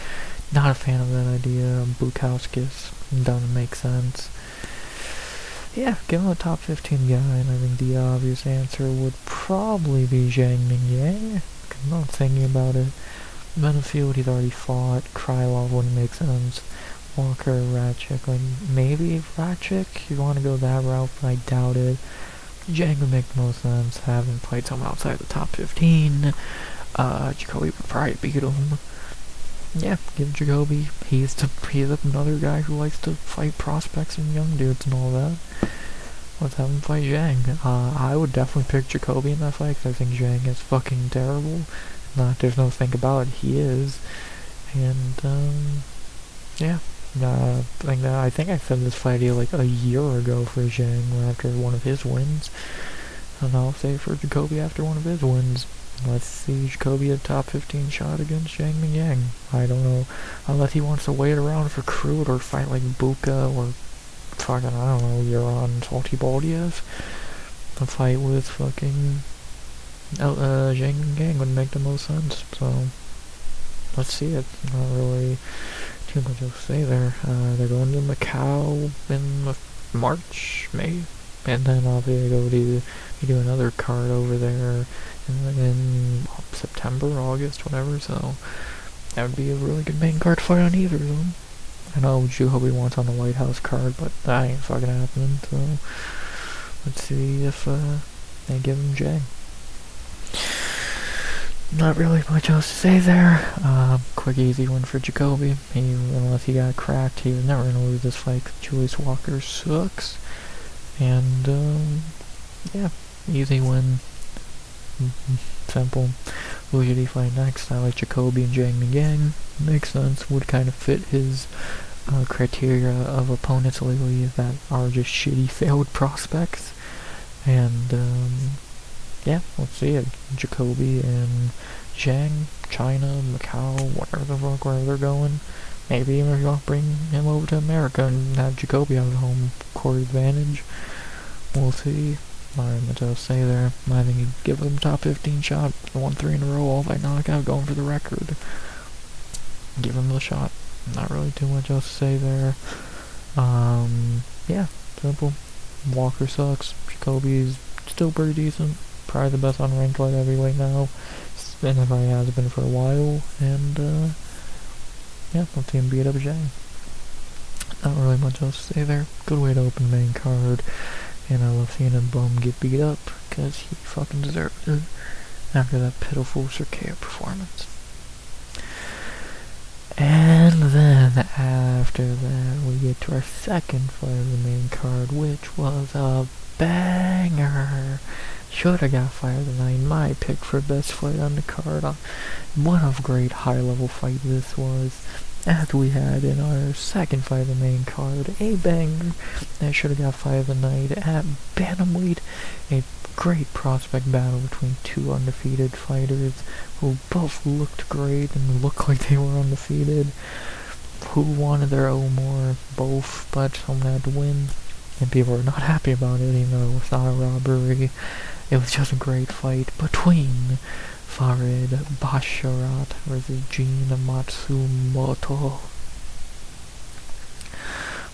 not a fan of that idea. Bukowskis doesn't make sense. Yeah, give him a top 15 guy, and I think the obvious answer would probably be Zhang Mingyang. I'm not thinking about it. Benefield, he's already fought. Krylov wouldn't make sense. Walker, Ratchik, like, maybe Ratchik, you want to go that route, but I doubt it. Zhang would make the most sense, having played someone outside the top 15. Jacoby would probably beat him. Yeah, give Jacoby. He's another guy who likes to fight prospects and young dudes and all that. Let's have him fight Zhang. I would definitely pick Jacoby in that fight, because I think Zhang is fucking terrible. There's no think about it, he is. And, yeah. I think I said this fight like a year ago for Zhang after one of his wins. And I'll say for Jacoby after one of his wins. Let's see Jacoby a top 15 shot against Zhang Mingyang. I don't know. Unless he wants to wait around for Crute or fight like Buka or fucking, I don't know, Yaron Salty Baldiev. The fight with fucking Zhang Mingyang would make the most sense. So, let's see it. Not really too much to say there. They're going to Macau in March, May, and then obviously they do another card over there in September, August, whatever, so that would be a really good main card fight on either of them. I know Jacoby wants on the White House card, but that ain't fucking happening, so let's see if they give him Jay. Not really much else to say there. Quick, easy one for Jacoby. Unless he got cracked, he was never going to lose this fight. Julius Walker sucks. And, yeah, easy win. Simple. Who should he fight next? I like Jacoby and Zhang Mingyang. Makes sense. Would kind of fit his criteria of opponents lately that are just shitty failed prospects. And, yeah, let's see it. Jacoby and Zhang, China, Macau, whatever the fuck, wherever they're going. Maybe even I'll bring him over to America and have Jacoby have the home court advantage. We'll see. Not really much else to say there. I think he'd give him top 15 shot. 1-3 in a row, all by knockout, going for the record. Give him the shot. Not really too much else to say there. Yeah, simple. Walker sucks. Jacoby's still pretty decent. Probably the best unranked light heavyweight now. And if he has been for a while. And, yeah, let's see him beat up Zhang. Not really much else to say there. Good way to open the main card. And I love seeing a bum get beat up, because he fucking deserved it after that pitiful Circea performance. And then after that, we get to our second fight of the main card, which was a banger. Should have got fight of the night. My pick for best fight on the card. What a great high-level fight this was. As we had in our second fight of the main card, a banger that should have got fight of the night at bantamweight. A great prospect battle between two undefeated fighters who both looked great and looked like they were undefeated. Who wanted their own more? Both, but someone had to win. And people were not happy about it, even though it was not a robbery. It was just a great fight between Farid Basharat versus Gene Matsumoto.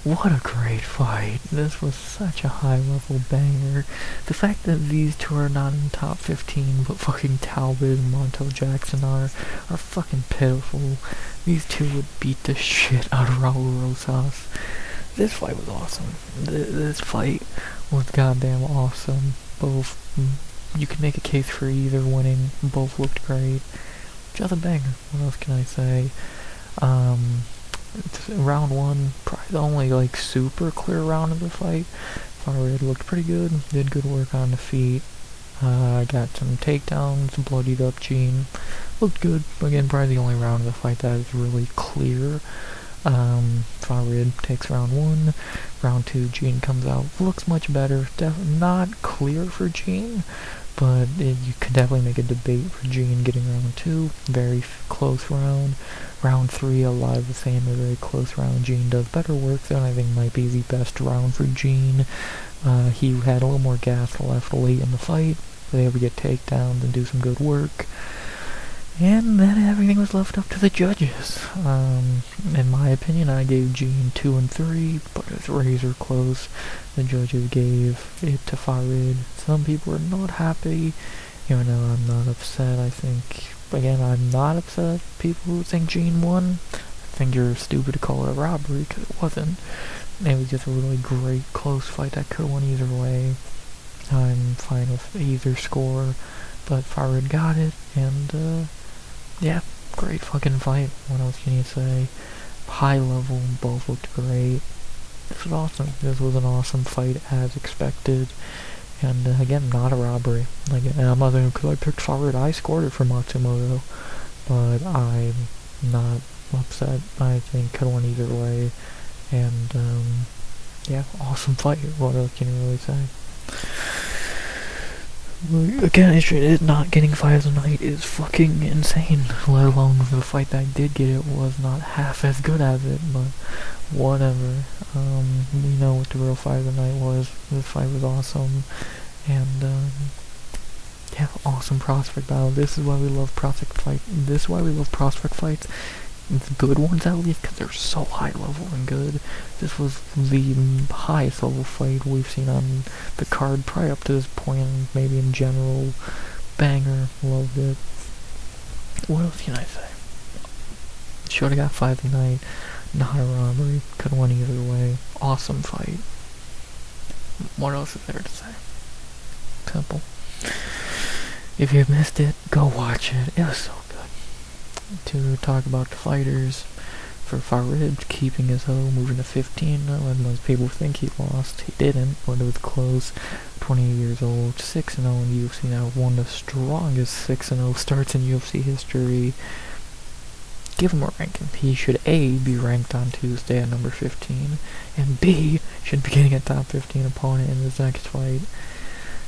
What a great fight. This was such a high-level banger. The fact that these two are not in top 15, but fucking Talbot and Montel Jackson are fucking pitiful. These two would beat the shit out of Raul Rosas. This fight was awesome. This fight was goddamn awesome. Both, you can make a case for either winning. Both looked great. Just a banger. What else can I say? Round one, the only like super clear round of the fight. Farid looked pretty good, did good work on the feet. Got some takedowns, bloodied up Gene. Looked good. Again, probably the only round of the fight that is really clear. Farid takes round 1. Round 2, Gene comes out. Looks much better. Not clear for Gene, but you could definitely make a debate for Gene getting round 2. Very close round. Round 3, a lot of the same, a very close round. Gene does better work, though, and I think might be the best round for Gene. He had a little more gas left late in the fight, was able to get takedowns and do some good work. And then everything was left up to the judges. In my opinion, I gave Gene 2 and 3, but it's razor close. The judges gave it to Farid. Some people are not happy, even though I'm not upset. I think, again, I'm not upset at people who think Gene won. I think you're stupid to call it a robbery, because it wasn't. It was just a really great, close fight that could have went either way. I'm fine with either score, but Farid got it, and, yeah, great fucking fight. What else can you say? High level, both looked great. This was awesome. This was an awesome fight as expected. And again, not a robbery. Like, I'm not saying because I picked Farid, I scored it for Matsumoto. But I'm not upset. I think could have went either way. And, yeah, awesome fight. What else can you really say? Again, it not getting 5 tonight is fucking insane, let alone the fight that did get it was not half as good as it, but whatever. We know what the real 5 tonight was. This fight was awesome, and, yeah, awesome prospect battle. This is why we love prospect fights. The good ones at least, because they're so high level and good. This was the highest level fight we've seen on the card probably up to this point, and maybe in general. Banger, loved it. What else can I say? Should've got 5 tonight, not a robbery, could've went either way. Awesome fight. What else is there to say? Simple. If you missed it, go watch it. It was so good. To talk about the fighters, for Farid keeping his hoe, moving to 15, when most people think he lost, he didn't, but it was close. 28 years old, 6-0 in UFC now, one of the strongest 6-0 starts in UFC history. Give him a ranking. He should A, be ranked on Tuesday at number 15, and B, should be getting a top 15 opponent in his next fight.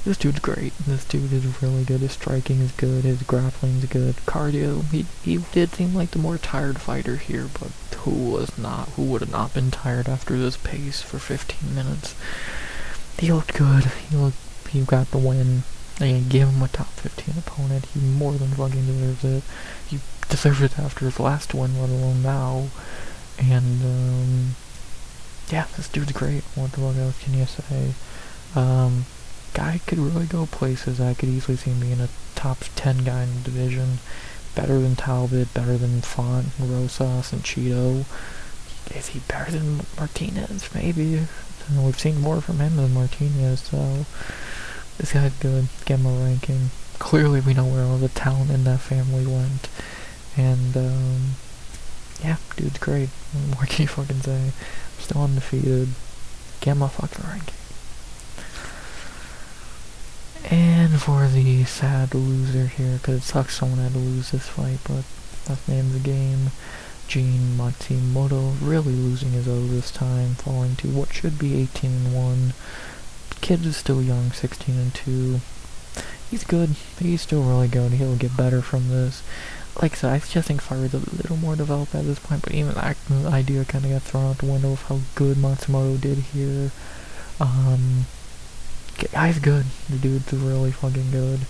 This dude's great. This dude is really good. His striking is good. His grappling is good. Cardio, he did seem like the more tired fighter here, but who would have not been tired after this pace for 15 minutes? He looked good. He got the win. And give him a top 15 opponent. He more than fucking deserves it. He deserves it after his last win, let alone now. And, yeah, this dude's great. What the fuck else can you say? Guy could really go places. I could easily see him being a top 10 guy in the division. Better than Talbot, better than Font, Rosas, and Cheeto. Is he better than Martinez? Maybe. We've seen more from him than Martinez, so this guy's good. Get him a ranking. Clearly we know where all the talent in that family went. And, yeah, dude's great. What can you fucking say? Still undefeated. Get him a fucking ranking. And for the sad loser here, because it sucks someone had to lose this fight, but that's the name of the game. Gene Matsumoto really losing his O this time, falling to what should be 18-1. Kid is still young, 16-2. He's good. He's still really good. He'll get better from this. Like I said, I just think Farid's a little more developed at this point, but even that idea kind of got thrown out the window of how good Matsumoto did here. Guy's good. The dude's really fucking good.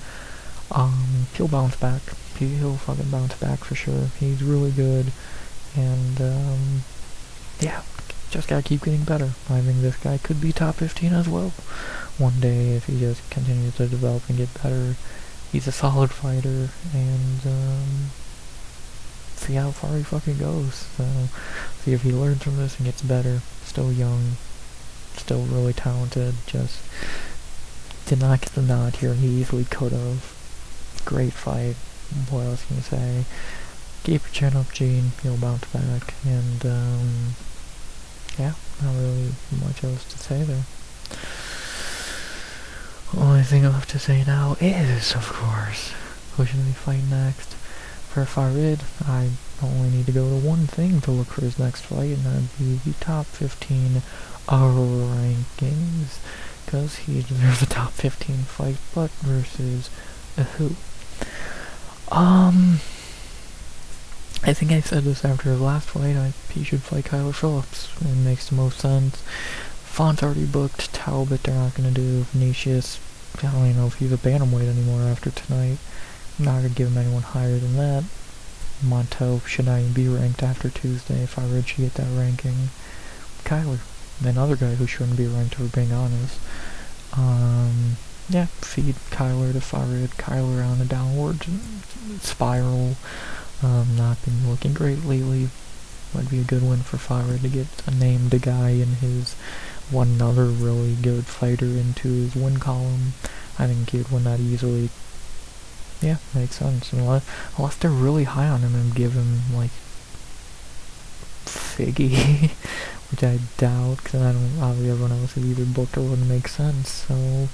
He'll bounce back. He'll fucking bounce back for sure. He's really good. And, yeah, just gotta keep getting better. I think this guy could be top 15 as well one day if he just continues to develop and get better. He's a solid fighter, and, see how far he fucking goes. So, see if he learns from this and gets better. Still young. Still really talented. Just did not get the nod here. He easily could have. Great fight. What else can you say? Keep your chin up, Gene. He'll bounce back. And, yeah, not really much else to say there. Only thing I have to say now is, of course, who should we fight next? For Farid, I only need to go to one thing to look for his next fight, and that'd be the top 15 rankings, because he deserves a top 15 fight, but versus who? I think I said this after his last fight, he should fight Kyler Phillips. It makes the most sense. Font's already booked. Talbot they're not going to do. Vinicius, I don't even know if he's a bantamweight anymore after tonight. I'm not going to give him anyone higher than that. Montel should not even be ranked after Tuesday if I should get that ranking. Kyler, another guy who shouldn't be ranked, if we're being honest. Yeah, feed Kyler to Farid. Kyler on a downward spiral. Not been looking great lately. Might be a good win for Farid to get a named guy in his one other really good fighter into his win column. I think he would win that easily. Yeah, makes sense. Unless they're really high on him and give him, like, Figgy, which I doubt, because I don't, obviously everyone else is either booked or wouldn't make sense, so,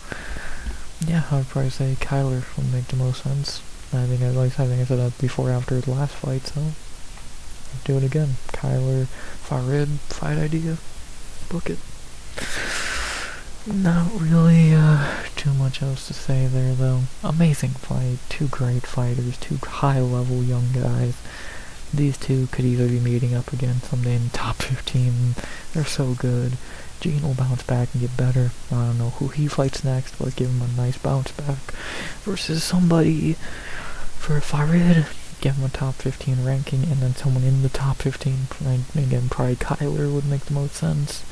yeah, I'd probably say Kyler would make the most sense. I think I said that before after his last fight, so, I'll do it again. Kyler, Farid, fight idea, book it. Not really too much else to say there, though. Amazing fight, two great fighters, two high-level young guys. These two could either be meeting up again someday in the top 15. They're so good. Gene will bounce back and get better. I don't know who he fights next, but give him a nice bounce back. Versus somebody for Farid, give him a top 15 ranking, and then someone in the top 15. Again, probably Kyler would make the most sense.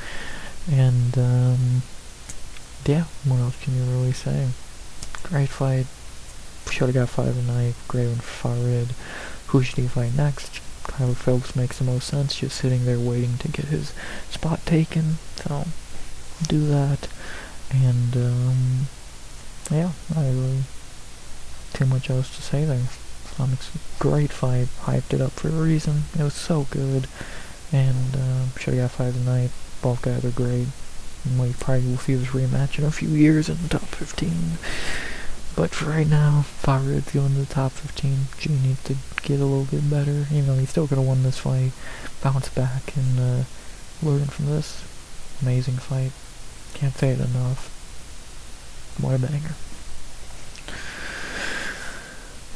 And, yeah, what else can you really say? Great fight. Should've got 5 tonight. Great one for Farid. Who should he fight next? Kyler Phillips makes the most sense, just sitting there waiting to get his spot taken. So, do that. And, yeah, not really too much else to say there. Great fight. Hyped it up for a reason. It was so good. And, should've got 5 tonight. Both guys are great. We probably will see this rematch in a few years in the top 15. But for right now, Farid's going to the top 15. G needs to get a little bit better. You know, he's still going to win this fight. Bounce back and learn from this. Amazing fight. Can't say it enough. What a banger.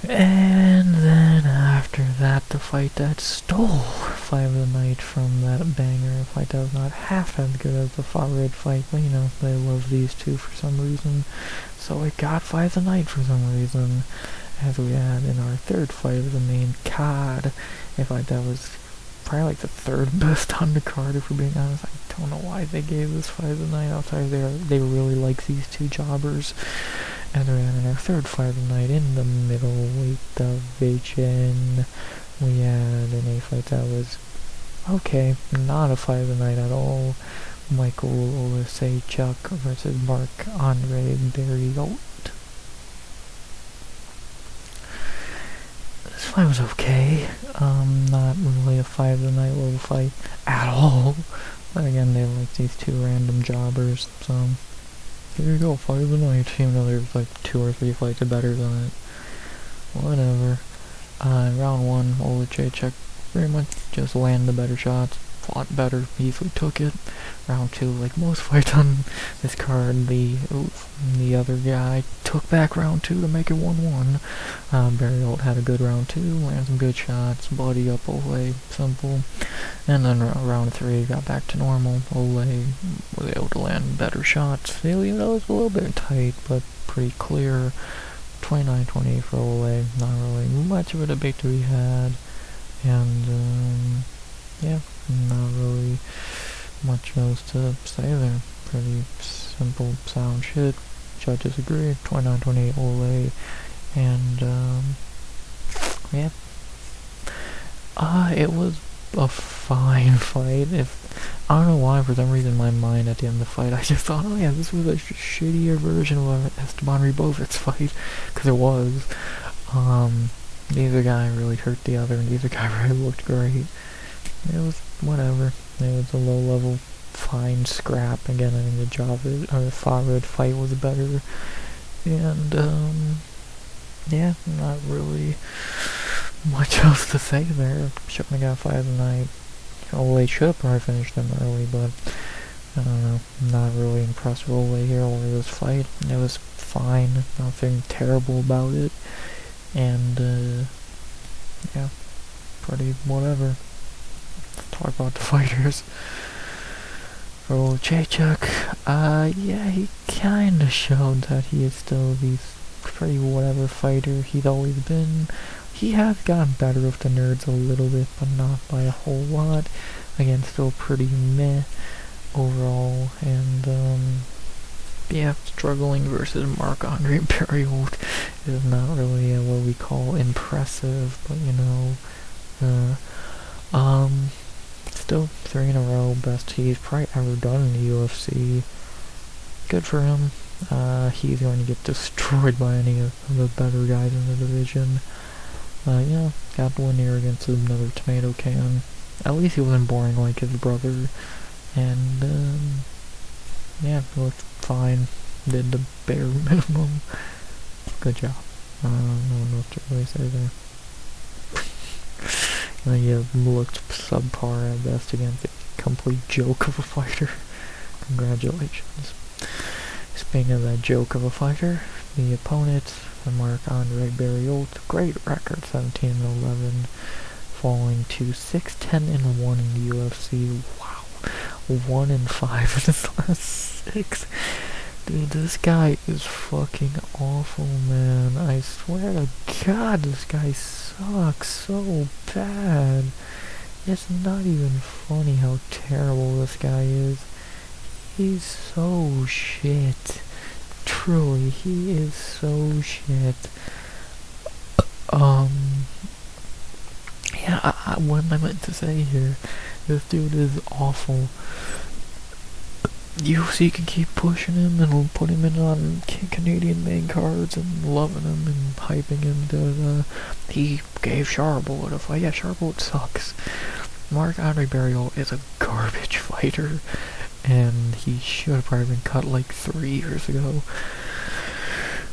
And then after that, the fight that stole 5 of the night from that banger, a fight that was not half as good as the Farid fight, but you know, they love these two for some reason, so it got 5 of the night for some reason, as we had in our third fight of the main card, a fight that was probably like the third best on the card, if we're being honest. I don't know why they gave this 5 of the night, outside they really like these two jobbers. And we had in our third fight of the night in the middleweight division, we had in a fight that was okay, not a fight of the night at all. Michael Olaseychuk versus Marc-Andre Barriault. This fight was okay. Not really a fight of the night level fight at all. But again, they like these two random jobbers, so here you go, fight of the night, even though there's like 2 or 3 fights better than it. Whatever. Round 1, Olaseychuk pretty much just landed the better shots, fought better, easily took it. Round 2, like most fights on this card, the other guy took back round 2 to make it 1-1. Barriault had a good round 2, landed some good shots, body up Ole, simple. And then round 3 got back to normal. Ole was able to land better shots. Even though it was a little bit tight, but pretty clear. 29-28 for Ole. Not really much of a debate to be had. And, yeah, not really much else to say there. Pretty simple, sound shit. Judges agree. 29-28 Ole. And, yeah. It was a fine fight. I don't know why, for some reason in my mind at the end of the fight, I just thought, oh yeah, this was a shittier version of Esteban Ribovic's fight, because it was. Neither guy really hurt the other, and neither guy really looked great. It was whatever. It was a low-level, fine scrap. Again, I think the Farid fight was better. And, yeah, not really much else to say there. Shouldn't have got fight of the night. Ole should have probably finished him early, but I don't know. I'm not really impressed with Ole here or this fight. It was fine. Nothing terrible about it. And, yeah, pretty whatever. Let's talk about the fighters. For old Chachuk, yeah, he kinda showed that he is still the pretty whatever fighter he's always been. He has gotten better with the nerds a little bit, but not by a whole lot. Again, still pretty meh overall, and, yeah, struggling versus Marc-Andre Barriault is not really what we call impressive, but, still 3 in a row, best he's probably ever done in the UFC. Good for him. He's going to get destroyed by any of the better guys in the division. Yeah, got the win here against another tomato can. At least he wasn't boring like his brother. And, yeah, he looked fine. Did the bare minimum. Good job. I don't know what to really say there. Yeah, looked subpar at best against a complete joke of a fighter. Congratulations. Speaking of that joke of a fighter, the opponent, Marc-Andre Barriault, great record, 17-11, falling to 6-10-1 in the UFC. Wow, 1-5 in his last 6. Dude, this guy is fucking awful, man. I swear to God, this guy sucks so bad. It's not even funny how terrible this guy is. He's so shit. Truly, he is so shit. Yeah, what am I meant to say here? This dude is awful. UFC can keep pushing him and put him in on Canadian main cards and loving him and hyping him. He gave Charbot a fight. Yeah, Charbot sucks. Marc-Andre Barriault is a garbage fighter, and he should have probably been cut like 3 years ago.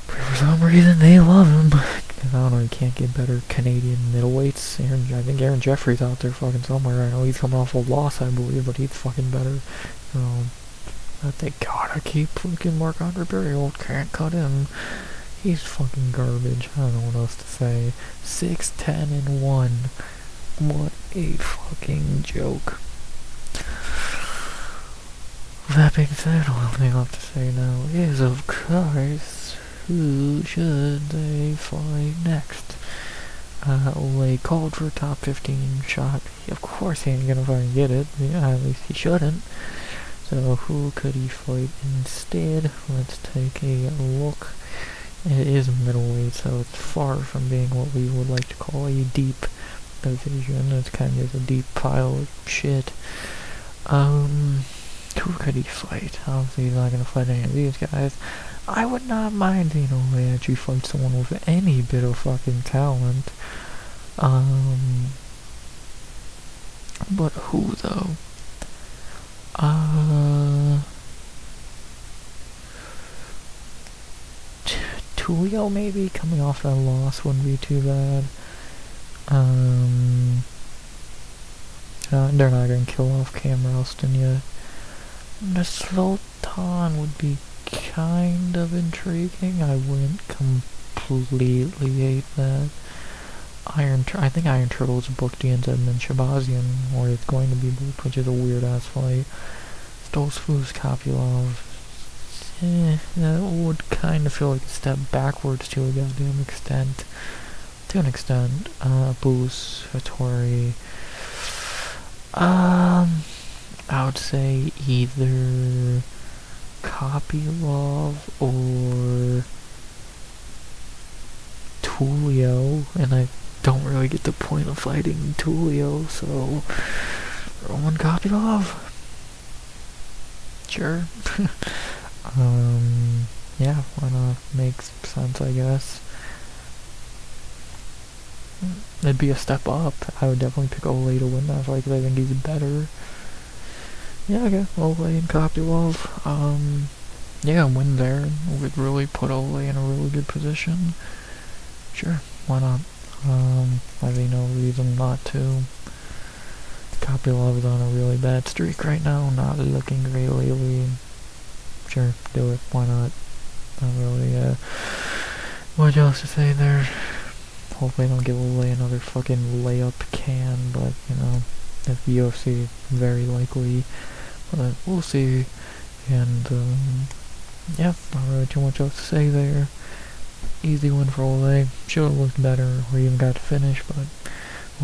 But for some reason, they love him. I don't know, he can't get better Canadian middleweights. I think Aaron Jeffrey's out there fucking somewhere. I know he's coming off a loss, I believe, but he's fucking better. But they gotta keep fucking Marc-Andre Barriault. Can't cut him. He's fucking garbage. I don't know what else to say. 6-10-1. What a fucking joke. That being said, the only thing I have to say now is, of course, who should they fight next? Ole called for a top 15 shot. Of course he ain't gonna fucking get it. Yeah, at least he shouldn't. So who could he fight instead? Let's take a look. It is middleweight, so it's far from being what we would like to call a deep division. It's kind of a deep pile of shit. Who could he fight? Obviously he's not gonna fight any of these guys. I would not mind seeing Ole actually fight someone with any bit of fucking talent. But who though? Tulio maybe? Coming off that loss wouldn't be too bad. They're not gonna kill off Cam Ralston yet. The Sultan would be kind of intriguing. I wouldn't completely hate that. I think Iron Turtle's booked against Edmund Shabazian, or it's going to be booked, which is a weird ass fight. Stoltzfus Kopylov. That would kind of feel like a step backwards to a goddamn extent. To an extent. Boost, Hattori. I would say either Kopylov or Tulio, and I don't really get the point of fighting Tulio, so Roman Kopylov. Sure. Yeah, why not? Makes sense, I guess. It'd be a step up. I would definitely pick Ole to win that fight because I think he's better. yeah, I guess Ole and Kopylov. Yeah, win there would really put Ole in a really good position. Sure, why not? I see no reason not to. Kopylov is on a really bad streak right now, not looking great lately. Sure, do it, why not? Not really, much else to say there. Hopefully I don't give away another fucking layup can, but, you know, if the UFC, very likely. But we'll see. And, yeah, not really too much else to say there. Easy win for Ole. Should have looked better, or even got to finish, but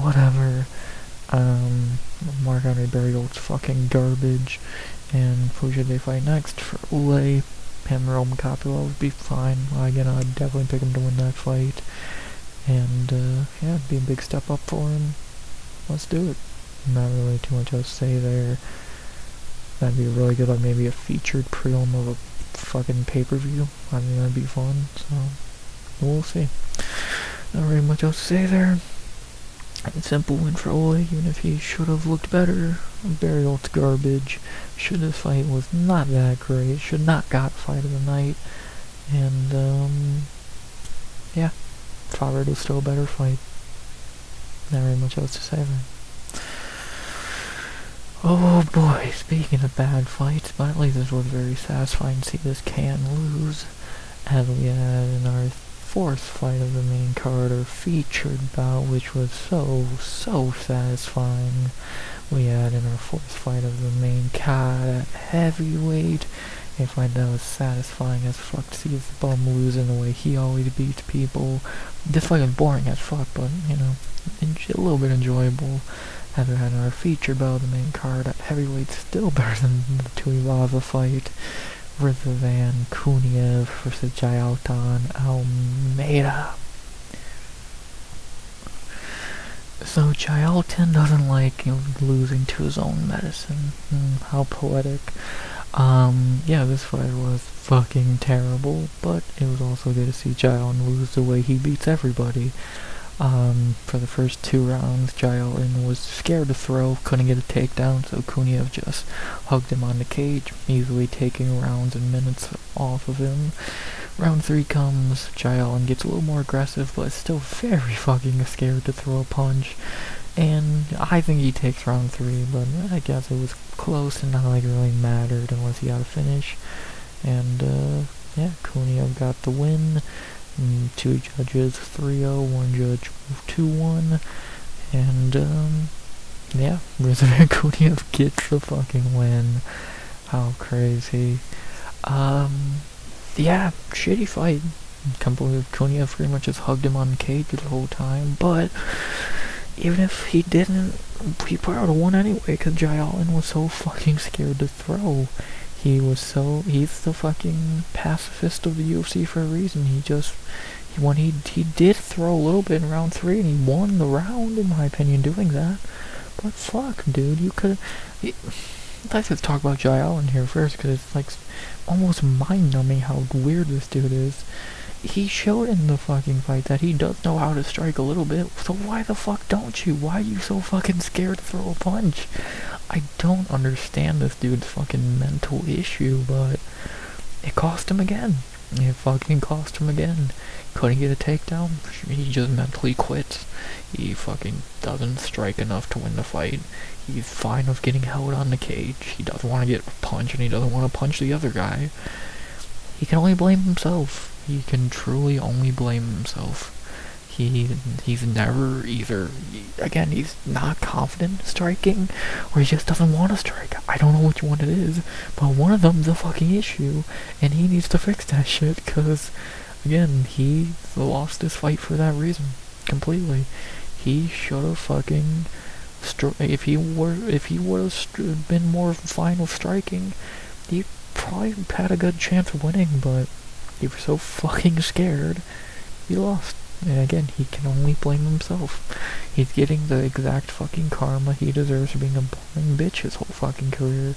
whatever. Mark-Henry Barriolt's fucking garbage. And who should they fight next? For Ole, him, Roman Kopylov would be fine. Again, I'd definitely pick him to win that fight. And, yeah, it'd be a big step up for him. Let's do it. Not really too much else to say there. That'd be really good, like maybe a featured prelim of a fucking pay-per-view. I think that'd be fun, so we'll see. Not really much else to say there. A simple win for Ole, even if he should have looked better. Barriolt's garbage. Should this fight was not that great. Should not got fight of the night. And, yeah. Favorite was still a better fight. Not really much else to say there. Oh boy, speaking of bad fights, but at least this was very satisfying to see this can lose. As we had in our fourth fight of the main card, our featured bout, which was so satisfying. We had in our fourth fight of the main card at heavyweight, a fight that was satisfying as fuck to see his bum losing the way he always beats people. This fight was boring as fuck, but, you know, a little bit enjoyable. As we had our featured bout of the main card at heavyweight, still better than the Tuivasa fight. Rizvan Kuniev versus Jailton Almeida. So Jailton doesn't like, losing to his own medicine. How poetic. Yeah, this fight was fucking terrible, but it was also good to see Jailton lose the way he beats everybody. For the first 2 rounds, Jailton was scared to throw, couldn't get a takedown, so Kuniev just hugged him on the cage, easily taking rounds and minutes off of him. Round 3 comes, Jailton gets a little more aggressive, but is still very fucking scared to throw a punch. And I think he takes round 3, but I guess it was close and not like really mattered unless he got a finish. And, yeah, Kuniev got the win. 2 judges 3-0, 1 judge 2-1, and yeah, Rizvan Kuniev gets the fucking win. How crazy. Yeah, shitty fight. Completely, Kuniev pretty much just hugged him on the cage the whole time, but even if he didn't, he probably would have won anyway, because Jailton was so fucking scared to throw. He's the fucking pacifist of the UFC for a reason. He did throw a little bit in round 3, and he won the round, in my opinion, doing that. But fuck, dude, you could. Let's just talk about Jailton here first, because it's like almost mind-numbing how weird this dude is. He showed in the fucking fight that he does know how to strike a little bit, so why the fuck don't you? Why are you so fucking scared to throw a punch? I don't understand this dude's fucking mental issue, but it cost him again. It fucking cost him again. Couldn't get a takedown. He just mentally quits. He fucking doesn't strike enough to win the fight. He's fine with getting held on the cage. He doesn't want to get punched, and he doesn't want to punch the other guy. He can only blame himself. He can truly only blame himself. He's never either, again, he's not confident striking, or he just doesn't want to strike. I don't know which one it is, but one of them's a fucking issue, and he needs to fix that shit, because, again, he lost this fight for that reason, completely. He should have fucking, if he would have been more fine with striking, he probably had a good chance of winning, but he was so fucking scared, he lost. And again, he can only blame himself. He's getting the exact fucking karma he deserves for being a boring bitch his whole fucking career.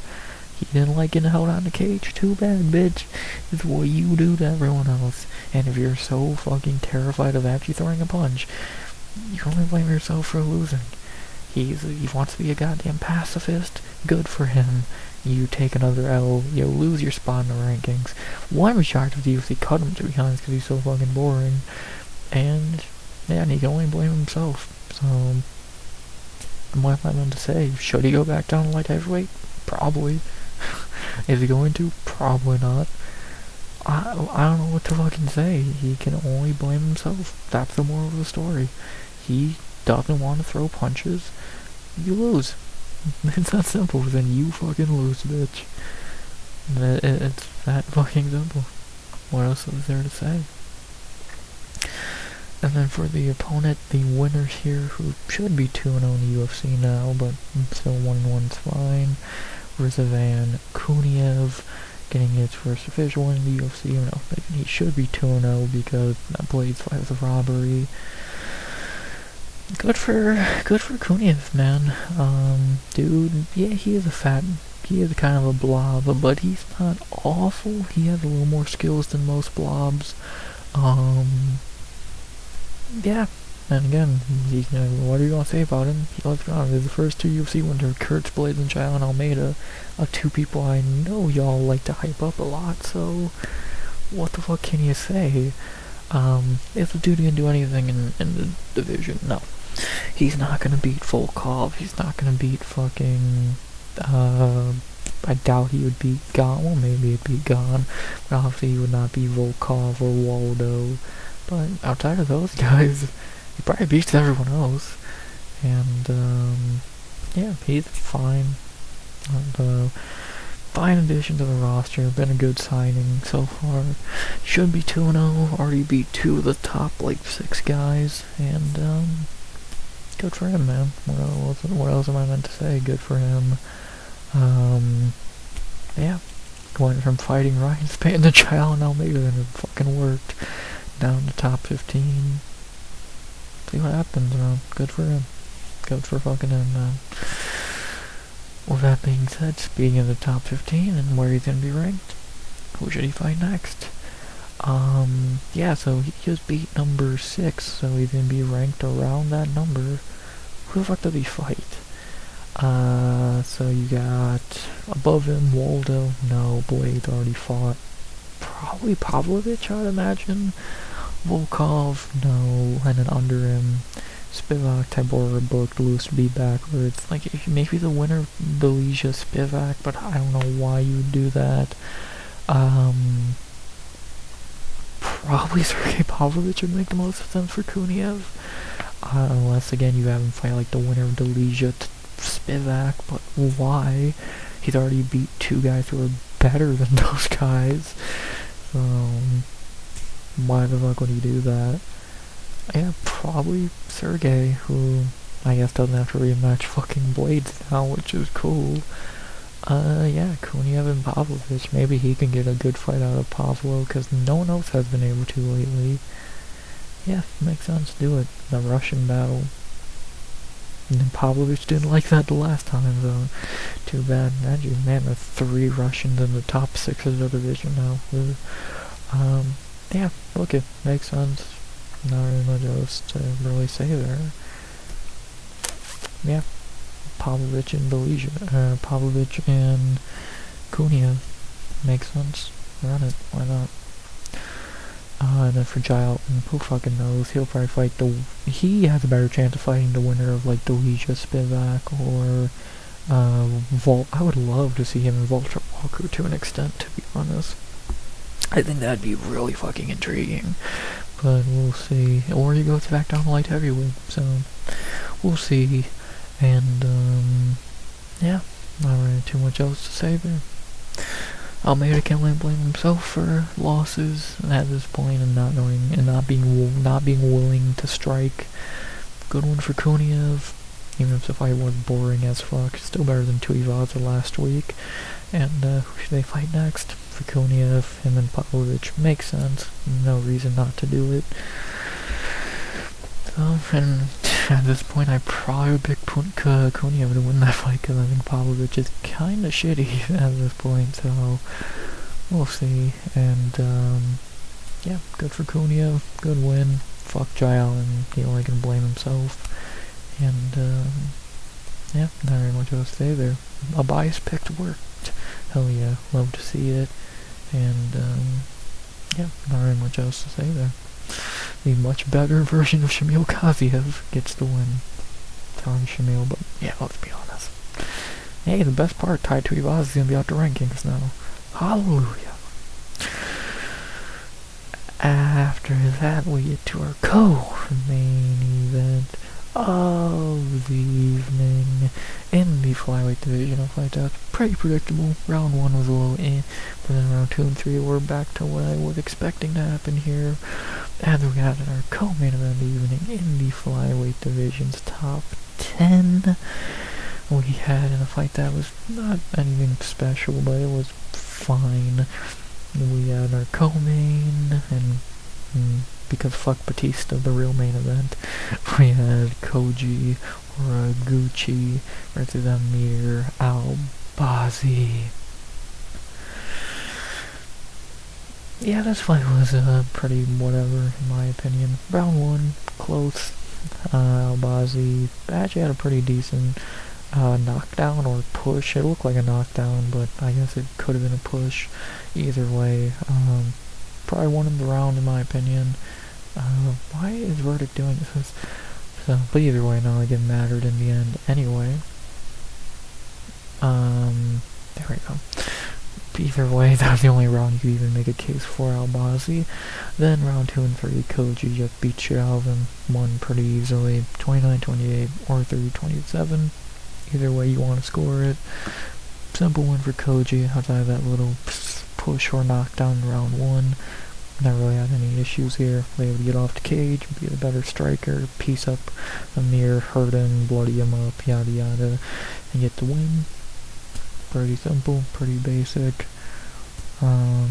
He didn't like getting held on the cage. Too bad, bitch. It's what you do to everyone else. And if you're so fucking terrified of actually throwing a punch, you can only blame yourself for losing. He wants to be a goddamn pacifist. Good for him. you take another L, you lose your spot in the rankings. One, I'm shocked if the UFC cut him, to be honest, because he's so fucking boring. And, yeah, and he can only blame himself. So, what am I meant to say? Should he go back down to light heavyweight? Probably. Is he going to? Probably not. I don't know what to fucking say. He can only blame himself. That's the moral of the story. He doesn't want to throw punches. You lose. It's that simple. Then you fucking lose, bitch. It's that fucking simple. What else is there to say? And then for the opponent, the winner here, who should be 2-0 in the UFC now, but still 1-1's fine, Rizvan Kuniev, getting his first official win in the UFC. You know, he should be 2-0 because that Blades fight was a robbery. Good for Kuniev, man. Dude, yeah, he is kind of a blob, but he's not awful. He has a little more skills than most blobs. Yeah, and again, what are you gonna say about him? Let's be honest, the first two UFC winners, Kurtz Blades and Jalen Almeida, are two people I know y'all like to hype up a lot, so what the fuck can you say? Is the dude gonna do anything in the division? No. He's not gonna beat Volkov, he's not gonna beat fucking, I doubt he would beat Gon, well maybe he'd beat Gon, but obviously he would not beat Volkov or Waldo. But outside of those guys, he probably beats everyone else. And, yeah, he's fine. Fine addition to the roster. Been a good signing so far. Should be 2-0. Already beat 2 of the top, 6 guys. And, good for him, man. What else am I meant to say? Good for him. Yeah. Going from fighting Ryan Spann to Jalen Almeida, and it fucking worked. Down to top 15. See what happens, man. Good for him. Good for fucking him, man. With that being said, speaking of the top 15 and where he's gonna be ranked, who should he fight next? Yeah, so he just beat number 6, so he's gonna be ranked around that number. Who the fuck did he fight? So you got above him, Waldo. No, Blades already fought. Probably Pavlovich, I'd imagine. Volkov, no. And then under him, Spivak, Tybura booked, Loose to be backwards. Maybe the winner of Belisha Spivak, but I don't know why you would do that. Probably Sergey Pavlovich would make the most sense for Kuniev. Unless, again, you have him fight, the winner of Belisha Spivak, but why? He's already beat 2 guys who are better than those guys. So, why the fuck would he do that? Yeah, probably Sergey, who I guess doesn't have to rematch fucking Blades now, which is cool. Yeah, Kuniev and Pavlovich. Maybe he can get a good fight out of Pavlo, because no one else has been able to lately. Yeah, makes sense, do it. The Russian battle. And Pavlovich didn't like that the last time, so too bad. Imagine, man, there's 3 Russians in the top 6 of the division now. Yeah, look, it makes sense. Not really much else to really say there. Yeah, Pavlovich and Belisha, Pavlovich and Kuniev makes sense. Run it, why not? And then for Giles, who fucking knows? He'll probably fight he has a better chance of fighting the winner of Belisha Spivak or I would love to see him and Walter Walker to an extent, to be honest. I think that'd be really fucking intriguing. But we'll see. Or he goes back down to light heavyweight. So, we'll see. And, yeah. Not really too much else to say there. Almeida can't really blame himself for losses at this point and not being willing to strike. Good one for Kuniev. Even if the fight was boring as fuck, still better than Tuivasa last week. And who should they fight next? For Kuniev, him and Pavlovich. Makes sense. No reason not to do it. So, and at this point, I probably would pick Kuniev to win that fight, because I think Pavlovich is kind of shitty at this point, so we'll see. And, yeah, good for Kuniev. Good win. Fuck Jael, and he only can blame himself. And, yeah, not very much else to say there. A biased pick to work. hell yeah, love to see it. And, yeah, not really much else to say there. The much better version of Shamil Kaziev gets the win. Sorry, Shamil, but yeah, let's be honest. Hey, the best part, Tai Tuivasa is gonna be out the rankings now. Hallelujah. After that, we get to our co-main event of the evening in the flyweight division. A fight that's pretty predictable. Round 1 was a little but then round 2 and 3 were back to what I was expecting to happen here. And we had our co-main event of the evening in the flyweight division's top 10. We had in a fight that was not anything special, but it was fine. We had our co-main, and because fuck Batista, the real main event, we had Koji Horiguchi versus Amir Albazi. Yeah, this fight was pretty whatever, in my opinion. Round 1, close. Albazi actually had a pretty decent knockdown or push. It looked like a knockdown, but I guess it could have been a push. Either way, probably won in the round in my opinion. Why is Verdict doing this? So, but either way, not like it mattered in the end anyway. There we go. Either way, that was the only round you could even make a case for Albazi. Then round 2 and 3, Koji just beat Shalvin, won pretty easily, 29-28 or 30-27. Either way you want to score it. Simple win for Koji, outside of that little push or knockdown in round 1. Not really had any issues here. They able to get off the cage, be the better striker, piece up Amir, hurt him, bloody him up, yada yada, and get the win. Pretty simple, pretty basic. Yeah,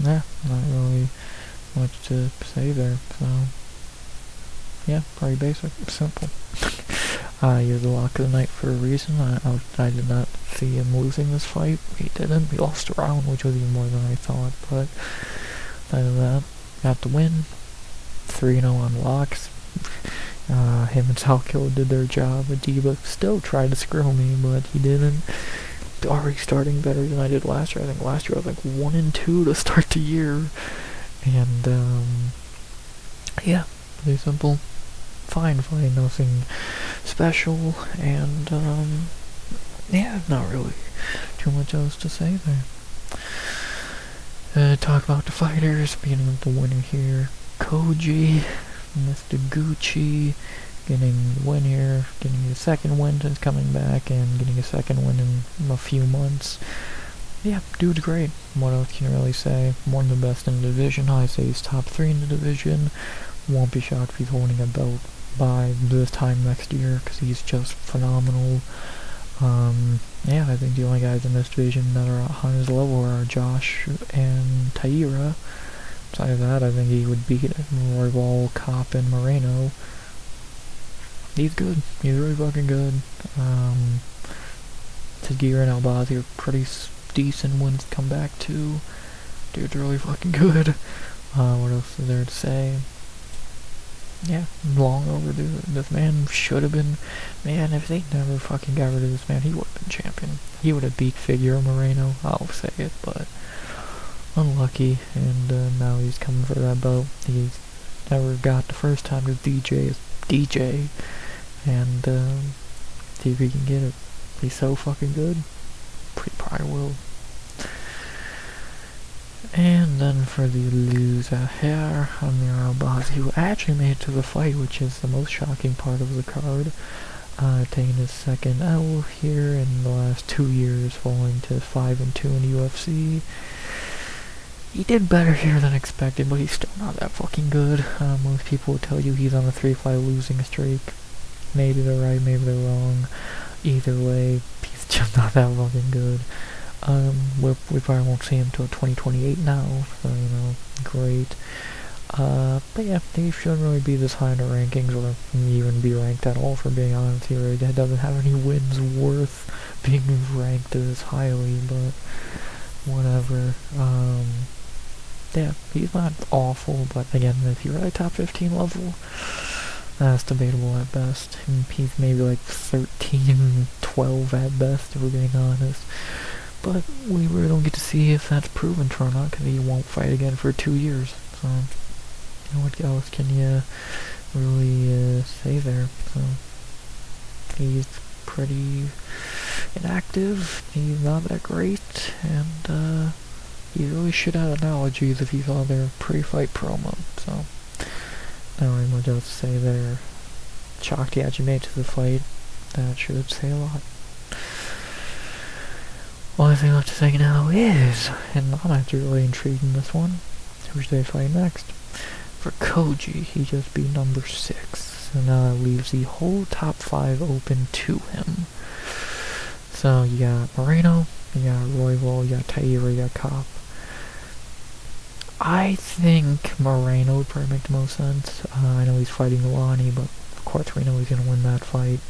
not really much to say there, so yeah, pretty basic, simple. He was the lock of the night for a reason. I did not see him losing this fight. He didn't. He lost a round, which was even more than I thought, but other than that, got the win. 3-0 on locks. Him and Salkill did their job. Adiba still tried to screw me, but he didn't. Already starting better than I did last year. I think last year I was like 1-2 to start the year. And, yeah, pretty simple. Fine fight, nothing special, and, yeah, not really too much else to say there. Talk about the fighters, beginning with the winner here, Koji, Mr. Gucci, getting the win here, getting his second win since coming back, and getting a second win in a few months. Yeah, dude's great. What else can you really say? One of the best in the division. I say he's top 3 in the division. Won't be shocked if he's holding a belt by this time next year, because he's just phenomenal. Yeah, I think the only guys in this division that are on his level are Josh and Taira. Besides that, I think he would beat Royval, Kopp, and Moreno. He's good. He's really fucking good. Tagira and Albazi are pretty decent wins to come back to. Dude's really fucking good. What else is there to say? Yeah, long overdue. This man should have been... Man, if they never fucking got rid of this man, he would have been champion. He would have beat Figueroa Moreno, I'll say it, but... Unlucky, and now he's coming for that belt. He's never got the first time because DJ is DJ. And, see if he can get it. He's so fucking good. He probably will. And then for the loser here, Amir Albazi, who actually made it to the fight, which is the most shocking part of the card. Taking his second L here in the last 2 years, falling to 5-2 in the UFC. He did better here than expected, but he's still not that fucking good. Most people would tell you he's on a 3-fight losing streak. Maybe they're right, maybe they're wrong. Either way, he's just not that fucking good. We probably won't see him till 2028 now, so, you know, great. But yeah, he shouldn't really be this high in the rankings, or even be ranked at all, for being honest. He really doesn't have any wins worth being ranked this highly, but whatever. Yeah, he's not awful, but again, if you're at top 15 level, that's debatable at best. He's maybe like 13-20 12 at best, if we're being honest. But we really don't get to see if that's proven true or not, because he won't fight again for 2 years. So, you know, what else can you really say there? So, he's pretty inactive, he's not that great, and he really should have analogies if you saw their pre-fight promo. So, not really much else to say there. Shocked he actually made it to the fight. That should say a lot. Only thing left to say now is, and I'm actually really intrigued in this one, who should they fight next? For Koji, he just beat number 6, so now that leaves the whole top 5 open to him. So you got Moreno, you got Royval, you got Taira, you got Kopp. I think Moreno would probably make the most sense. I know he's fighting Lonnie, but of course we know he's going to win that fight.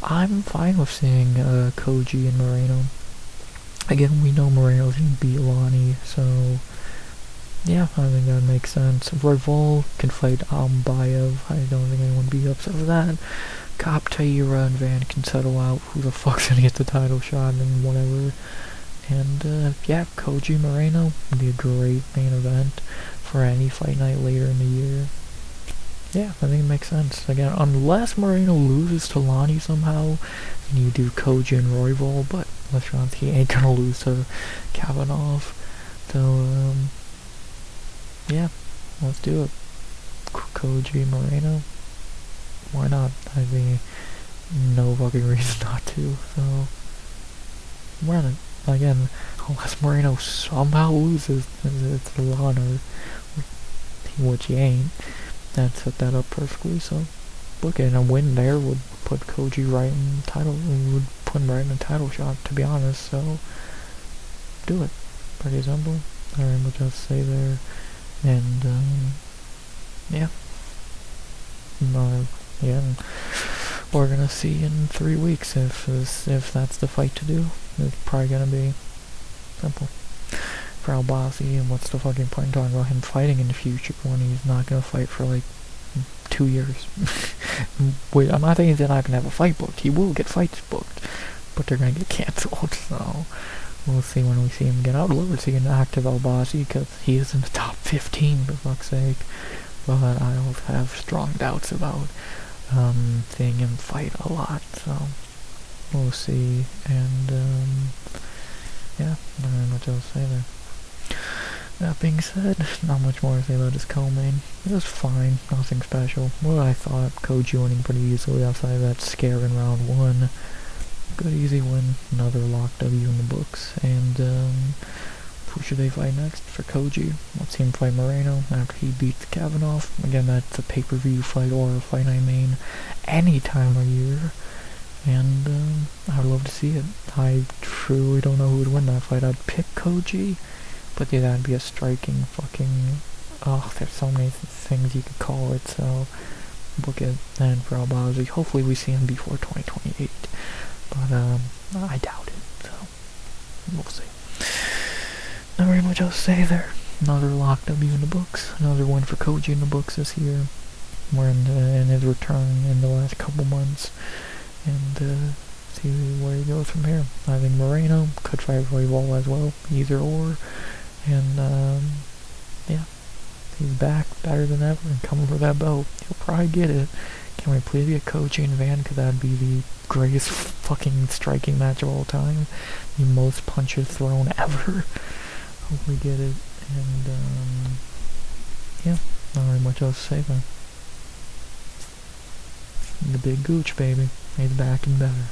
I'm fine with seeing Koji and Moreno. Again, we know Moreno's going to beat Lonnie, so yeah, I think that makes sense. Royval can fight Albayev. I don't think anyone would be upset with that. Kopp, Taira, and Van can settle out who the fuck's going to get the title shot and whatever. And yeah, Koji Moreno would be a great main event for any fight night later in the year. Yeah, I think it makes sense. Again, unless Moreno loses to Lonnie somehow, then you do Koji and Royval, but let's be honest, he ain't gonna lose to Kavanagh. So, yeah, let's do it. Koji Moreno. Why not? I think no fucking reason not to, so run it. Again, unless Moreno somehow loses to Lana, which he ain't, that set that up perfectly. So, look, and a win there would put Koji right in the title. Would put him right in the title shot, to be honest. So, do it. Pretty simple. Not really much else to say there. And yeah. Yeah. We're gonna see in 3 weeks if that's the fight to do. It's probably gonna be simple for Albazi, and what's the fucking point talking about him fighting in the future when he's not gonna fight for like 2 years? Wait, I'm not saying he's not gonna have a fight booked. He will get fights booked, but they're gonna get cancelled. So we'll see when we see him again. I would love to see an active Albazi because he is in the top 15 for fuck's sake. But I also have strong doubts about seeing him fight a lot. So we'll see. And yeah, not really much else to say there. That being said, not much more to say about his co-main. It was fine, nothing special. Well, I thought Koji winning pretty easily outside of that scare in round 1. Good easy win, another lock W in the books. And who should they fight next? For Koji, let's see him fight Moreno after he beats Kavanagh. Again, that's a pay-per-view fight or a fight I mean any time of year. And I would love to see it. I truly don't know who would win that fight. I'd pick Koji, but yeah, that'd be a striking fucking... Oh, there's so many things you could call it, so book it. And for Albazi, hopefully we see him before 2028. But I doubt it, so we'll see. Not very much else to say there. Another lock W in the books. Another win for Koji in the books this year. We're in his return in the last couple months. And see where he goes from here. I think Moreno could fight Royval as well. Either or. And yeah. He's back better than ever and coming for that belt. He'll probably get it. Can we please get Koji and Van? Because that'd be the greatest fucking striking match of all time. The most punches thrown ever. Hope we get it. And yeah, not really much else to say then. The big gooch, baby. He's back and better.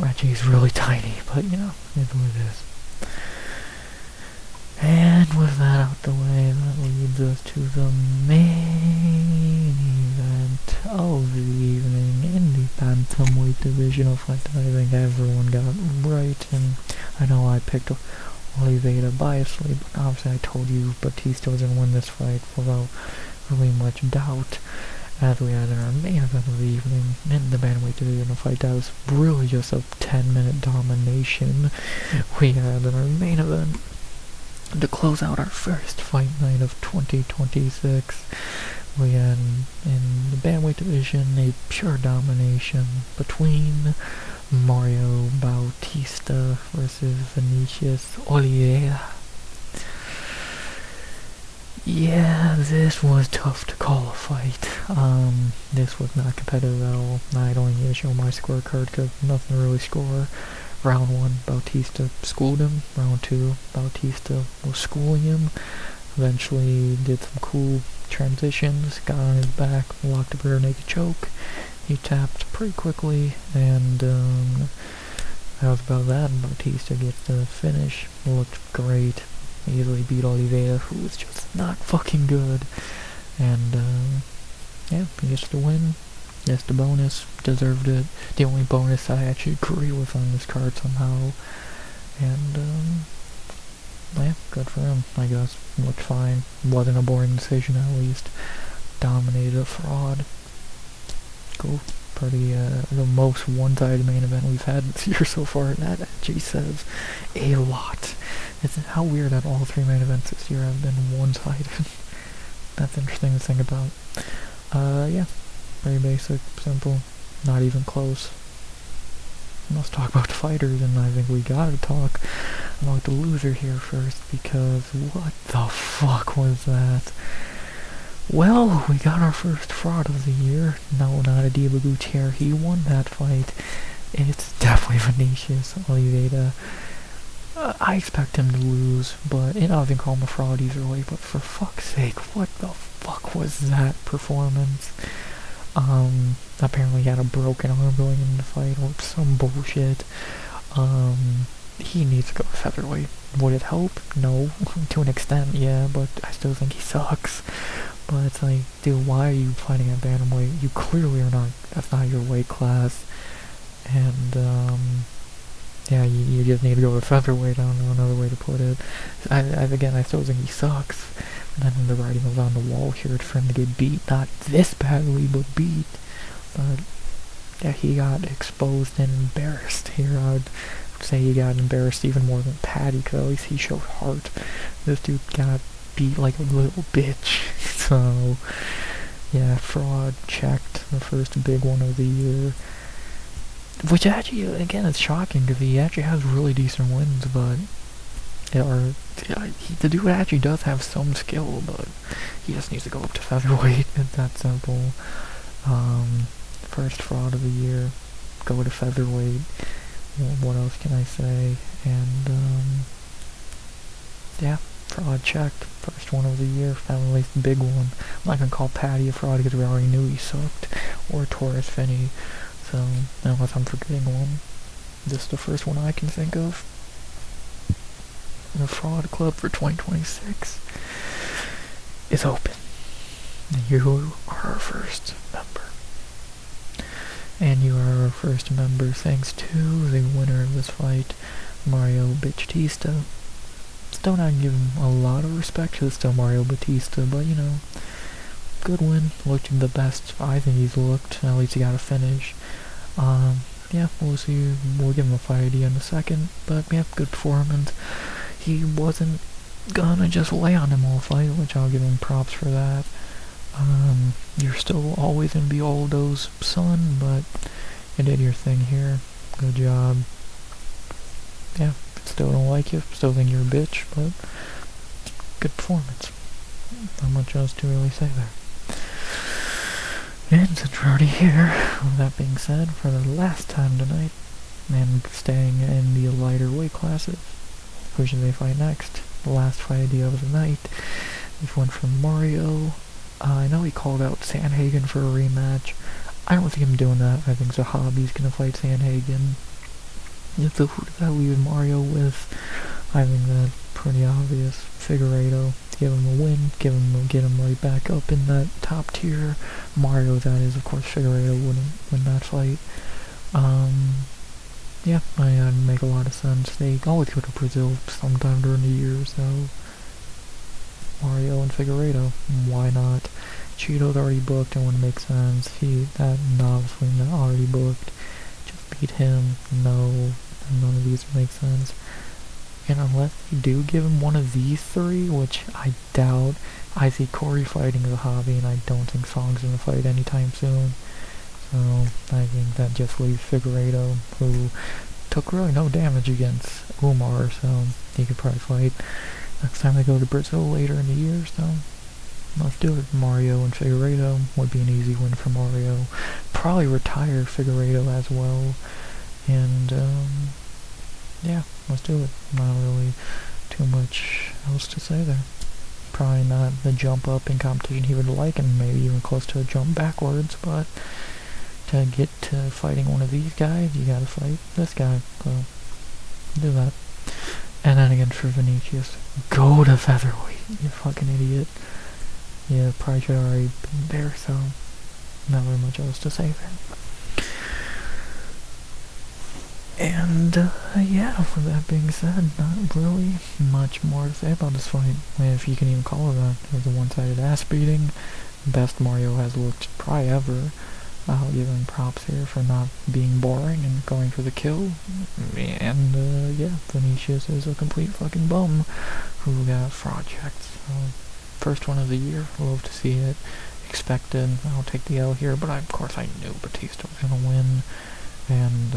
Actually, he's really tiny, but you know, it's what it is. And with that out the way, that leads us to the main event of the evening in the bantamweight divisional fight that I think everyone got right. And I know I picked Oliveira biasly, but obviously I told you Batista was going to win this fight without really much doubt. As we had in our main event of the evening in the bantamweight divisional fight, that was really just a 10-minute domination we had in our main event. To close out our first fight night of 2026, we had in the bantamweight division a pure domination between Mario Bautista versus Vinicius Oliveira. Yeah, this was tough to call a fight. This was not competitive at all. I don't even need to show my scorecard because nothing to really score. Round 1, Bautista schooled him. Round 2, Bautista was schooling him. Eventually did some cool transitions, got on his back, locked a rear naked choke. He tapped pretty quickly, and that was about that. Bautista gets the finish. Looked great. Easily beat Oliveira, who was just not fucking good. And yeah, he gets the win. Gets the bonus. Deserved it. The only bonus I actually agree with on this card somehow. And yeah, good for him, I guess. Looked fine. Wasn't a boring decision at least. Dominated a fraud. Cool. Pretty, the most one-sided main event we've had this year so far, and that actually says a lot. It's how weird that all 3 main events this year have been one-sided. That's interesting to think about. Yeah. Very basic, simple, not even close. Let's talk about the fighters, and I think we gotta talk about the loser here first, because what the fuck was that? Well, we got our first fraud of the year. No, not a Diego Gutierrez. He won that fight. And it's definitely Vinicius Oliveira. I expect him to lose, but I don't even call him a fraud either way, but for fuck's sake, what the fuck was that performance? Apparently he had a broken arm going into the fight, or some bullshit. He needs to go to featherweight. Would it help? No. To an extent, yeah, but I still think he sucks. But it's like, dude, why are you fighting at bantamweight? You clearly are not, that's not your weight class. And, yeah, you just need to go to featherweight, I don't know another way to put it. Again, I still think he sucks. And then the writing was on the wall here for him to get beat. Not this badly, but beat. But, yeah, he got exposed and embarrassed here. I would say he got embarrassed even more than Patty, because at least he showed heart. This dude got beat like a little bitch. So, yeah, fraud checked. The first big one of the year. Which actually, again, is shocking, because he actually has really decent wins, but the dude actually does have some skill, but he just needs to go up to featherweight. It's that simple. First fraud of the year, go to featherweight. What else can I say? And yeah, fraud checked. First one of the year, at least big one. I'm not gonna call Patty a fraud because we already knew he sucked, or Torres Finney. So unless I'm forgetting one, this is the first one I can think of. The fraud club for 2026 is open. You are our first member. And you are our first member thanks to the winner of this fight, Mario Bautista. Still not giving a lot of respect to still Mario Bautista, but you know, good win. Looked the best I think he's looked. At least he got a finish. Yeah, we'll see. We'll give him a fight idea in a second, but yeah, good performance. He wasn't gonna just lay on him all fight, which I'll give him props for that. You're still always gonna be Aldo's son, but you did your thing here. Good job. Yeah, still don't like you, still think you're a bitch, but good performance. Not much else to really say there. And since we're already here, with that being said, for the last time tonight, and staying in the lighter weight classes, who should they fight next? The last fight idea of the night. This one from Mario. I know he called out Sandhagen for a rematch. I don't think I'm doing that. I think Zahabi's gonna fight Sandhagen. So who did I leave Mario with? I think that's pretty obvious. Figueiredo. Give him a win. Get him right back up in that top tier. Mario, that is, of course. Figueiredo wouldn't win that fight. Yeah, that make a lot of sense. They always go to Brazil sometime during the year, so Mario and Figueiredo, why not? Cheeto's already booked, it wouldn't make sense. That obviously not already booked. Just beat him. No, none of these make sense. And unless they do give him one of these three, which I doubt, I see Corey fighting the hobby, and I don't think Song's gonna fight anytime soon. So I think that just leaves Figueiredo, who took really no damage against Umar, so he could probably fight next time they go to Brazil later in the year. So let's do it. Mario and Figueiredo would be an easy win for Mario. Probably retire Figueiredo as well. And yeah, let's do it. Not really too much else to say there. Probably not the jump up in competition he would like, and maybe even close to a jump backwards, but to get to fighting one of these guys, you gotta fight this guy. So do that. And then again for Vinicius, go to featherweight, you fucking idiot. Yeah, probably should have already been there, so not very much else to say there. And yeah, with that being said, not really much more to say about this fight, if you can even call it that. It was a one-sided ass beating. Best Mario has looked probably ever. I'll give him props here for not being boring and going for the kill. And yeah, Vinicius is a complete fucking bum who got fraud checked. So first one of the year, love to see it. Expected, I'll take the L here, but of course I knew Batista was gonna win. And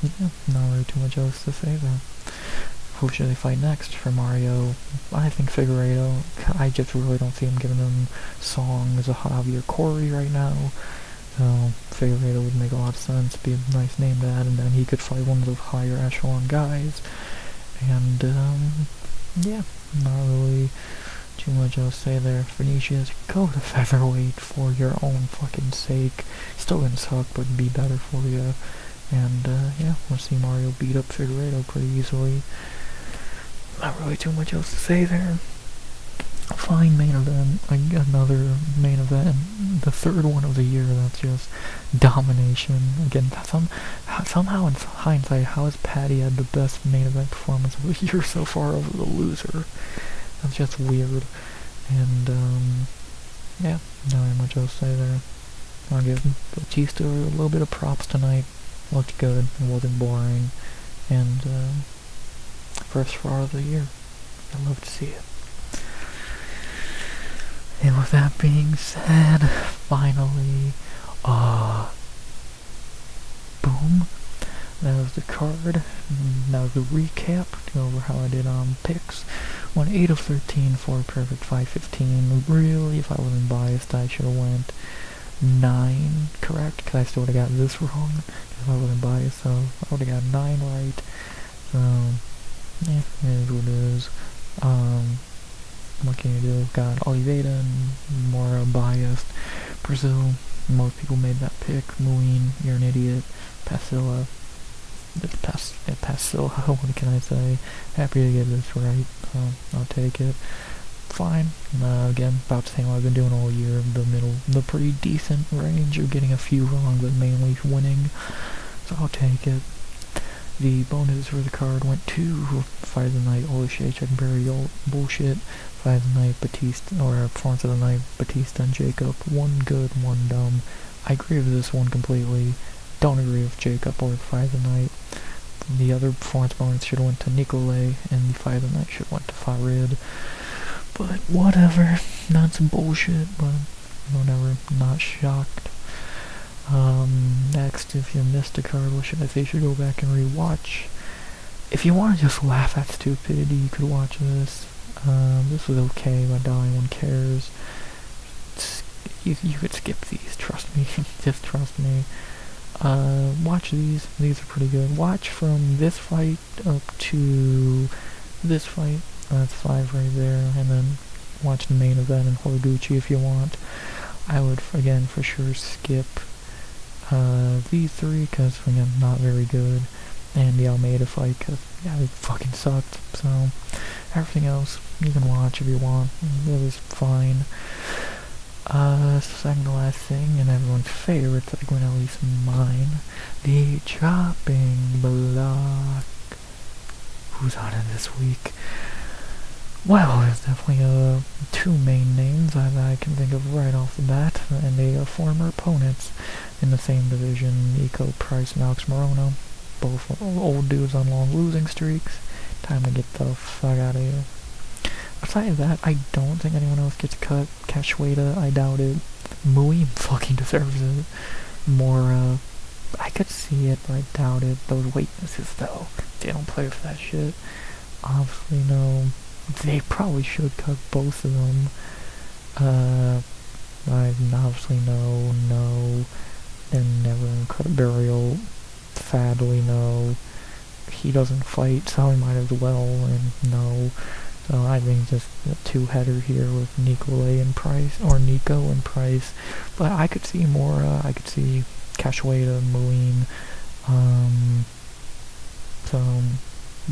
yeah, not really too much else to say there. Who should they fight next for Mario? I think Figueiredo. I just really don't see him giving him Song as a hobby or Corey right now. So Figueiredo would make a lot of sense, be a nice name to add, and then he could fight one of those higher echelon guys. And yeah, not really too much else to say there. Vinicius, go to featherweight for your own fucking sake. Still gonna suck, but be better for you. And yeah, we'll see Mario beat up Figueiredo pretty easily. Not really too much else to say there. Fine main event, another main event, the third one of the year. That's just domination. Again, somehow in hindsight, how has Patty had the best main event performance of the year so far over the loser? That's just weird. And yeah, not very much else to say there. I'll give Batista a little bit of props tonight. Looked good, it wasn't boring, and first fraud of the year. I love to see it. And with that being said, finally, boom. That was the card. That was the recap. Go over how I did on picks. Went 8 of 13 for a perfect 515. Really, if I wasn't biased, I should have went 9 correct, because I still would have got this wrong if I wasn't biased, so I would have got 9 right. So yeah, it is what it is. What can you do? Got Oliveira and more biased. Brazil, most people made that pick. Muin, you're an idiot. Pasilla, what can I say? Happy to get this right, so I'll take it. Fine. Again, about the same I've been doing all year. The pretty decent range of getting a few wrong, but mainly winning. So I'll take it. The bonuses for the card went to Fight of the Night, Olashey, Checkenberry, bullshit. Fight of the Night, Batista, or Performance of the Night, Batista and Jacob. One good, one dumb. I agree with this one completely. Don't agree with Jacob or Fight of the Night. The other performance bonus should have went to Nicolay, and the Fight of the Night should have went to Farid. But whatever, that's bullshit, but whatever, not shocked. Next, if you missed a card, what should I say? You should go back and rewatch. If you want to just laugh at stupidity, you could watch this. This was okay, but no one cares. You could skip these, trust me, just trust me. Watch these are pretty good. Watch from this fight up to this fight. That's 5 right there, and then watch the main event in Horiguchi if you want. I would, again, for sure skip these 3, because, again, not very good, and the Almeida fight, because, yeah, it fucking sucked. So, everything else, you can watch if you want. It was fine. Second to last thing, and everyone's favorite, I think, at least mine, the chopping block. Who's on it this week? Well, there's definitely 2 main names that I can think of right off the bat, and they are former opponents in the same division, Nico Price and Alex Morono, both old dudes on long losing streaks. Time to get the fuck out of here. Besides that, I don't think anyone else gets cut. Cachoeira, I doubt it. Muim fucking deserves it. More, I could see it, but I doubt it. Those weaknesses, though, they don't play for that shit. Obviously, no. They probably should cut both of them. I obviously no. They're never gonna cut Burial. Sadly, no. He doesn't fight, so he might as well, and no. So I think just a two-header here with Nico and Price, or Nico and Price. But I could see more, I could see Cachoeira, Muim,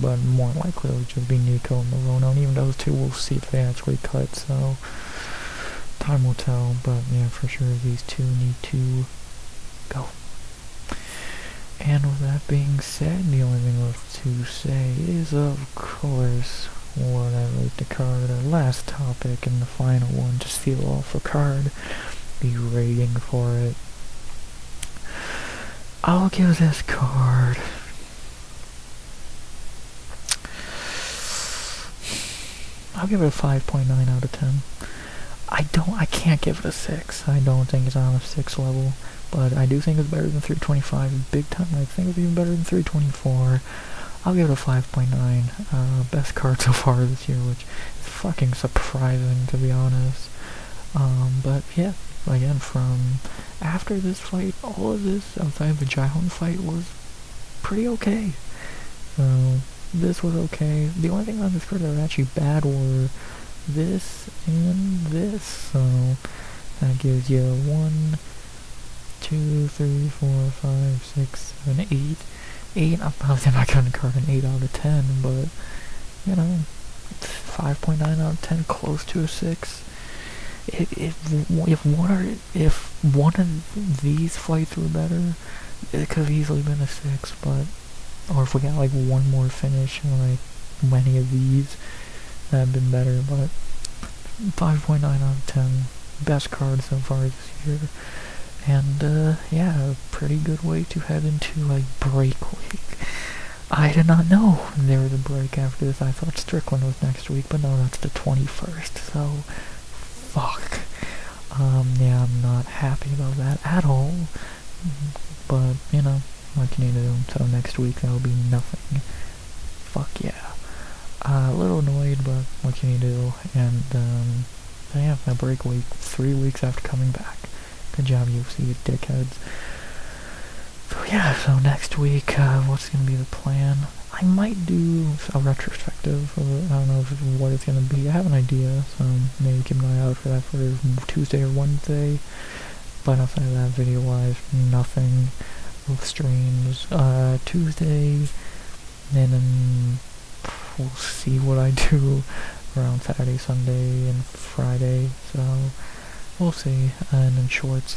but more likely it'll just be Nico and Morono, and even those two we'll see if they actually cut, so time will tell, but yeah, for sure these two need to go. And with that being said, the only thing left to say is, of course, what I like to card our last topic and the final one to seal off a card, the rating for it. I'll give this card I'll give it a 5.9 out of 10. I can't give it a 6. I don't think it's on a 6 level, but I do think it's better than 325 big time. I think it's even better than 324. I'll give it a 5.9. Best card so far this year, which is fucking surprising, to be honest. But yeah, again, from after this fight, all of this outside of the Jihoon fight was pretty okay. So this was okay. The only thing on this card that were actually bad were this and this. So that gives you 1, 2, 3, 4, 5, 6, 7, 8. 8. I'm probably not gonna card an 8 out of 10, but you know, 5.9 out of 10, close to a 6. If one of these fights were better, it could have easily been a 6, but or if we got like one more finish and like many of these, that have been better. But 5.9 out of 10, best card so far this year. And yeah, a pretty good way to head into like break week. I did not know there was a break after this. I thought Strickland was next week, but no, that's the 21st. So fuck. Yeah, I'm not happy about that at all. But you know, what can you do? So next week that'll be nothing. Fuck yeah. A little annoyed, but what can you do? And yeah, my break week, 3 weeks after coming back. Good job, UFC, you dickheads. So yeah, so next week, what's gonna be the plan? I might do a retrospective of, I don't know what it's gonna be. I have an idea, so maybe keep an eye out for that for Tuesday or Wednesday. But outside of that, video-wise, nothing. With streams Tuesday, and then we'll see what I do around Saturday, Sunday, and Friday. So we'll see. And then shorts,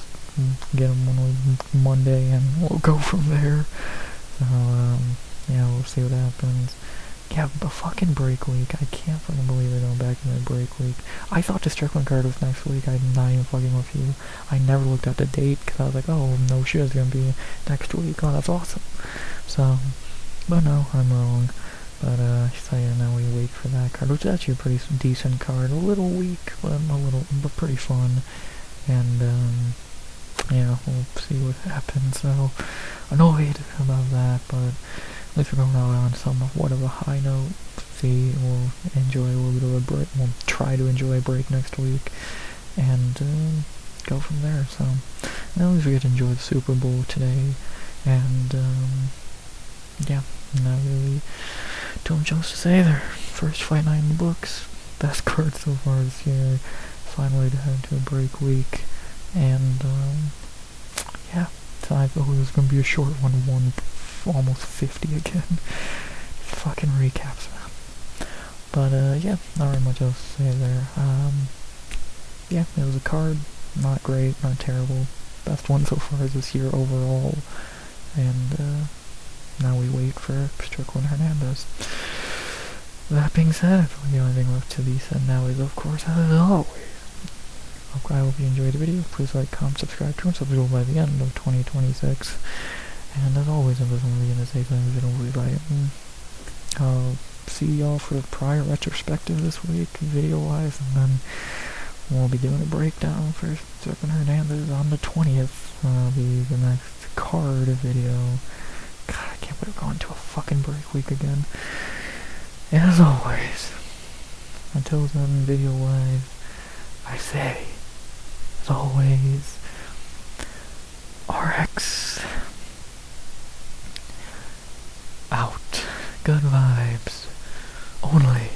get them on Monday, and we'll go from there. So yeah, we'll see what happens. Yeah, a fucking break week. I can't fucking believe they're going back in the break week. I thought the Strickland card was next week. I'm not even fucking with you. I never looked at the date because I was like, oh, no shit, it's going to be next week. Oh, that's awesome. So, but no, I'm wrong. But, so yeah, now we wait for that card, which is actually a pretty decent card. A little weak, but but pretty fun. And, yeah, we'll see what happens. So, annoyed about that, but at least we're going out on somewhat of a high note. See, we'll enjoy a little bit of a break. We'll try to enjoy a break next week, and go from there. So, at least we get to enjoy the Super Bowl today, and yeah, not really too much else to say there. First fight night in the books. Best card so far this year. Finally to head to a break week, and yeah. So I thought it was gonna be a short one. Almost 50 again. Fucking recaps, man. But yeah, not really much else to say there. Yeah, it was a card. Not great, not terrible. Best one so far this year overall. And now we wait for Strickland Hernandez. That being said, the only thing left to be said now is, of course, as always, I hope you enjoyed the video. Please like, comment, subscribe to, and subscribe by the end of 2026. And as always, if there's something you're gonna say something, you don't really like it. see y'all for the prior retrospective this week, video-wise, and then we'll be doing a breakdown for Stephen Hernandez on the 20th. That'll be the next card video. God, I can't believe we're going to a fucking break week again. As always, until then, video-wise, I say, as always, RX out. Good vibes only.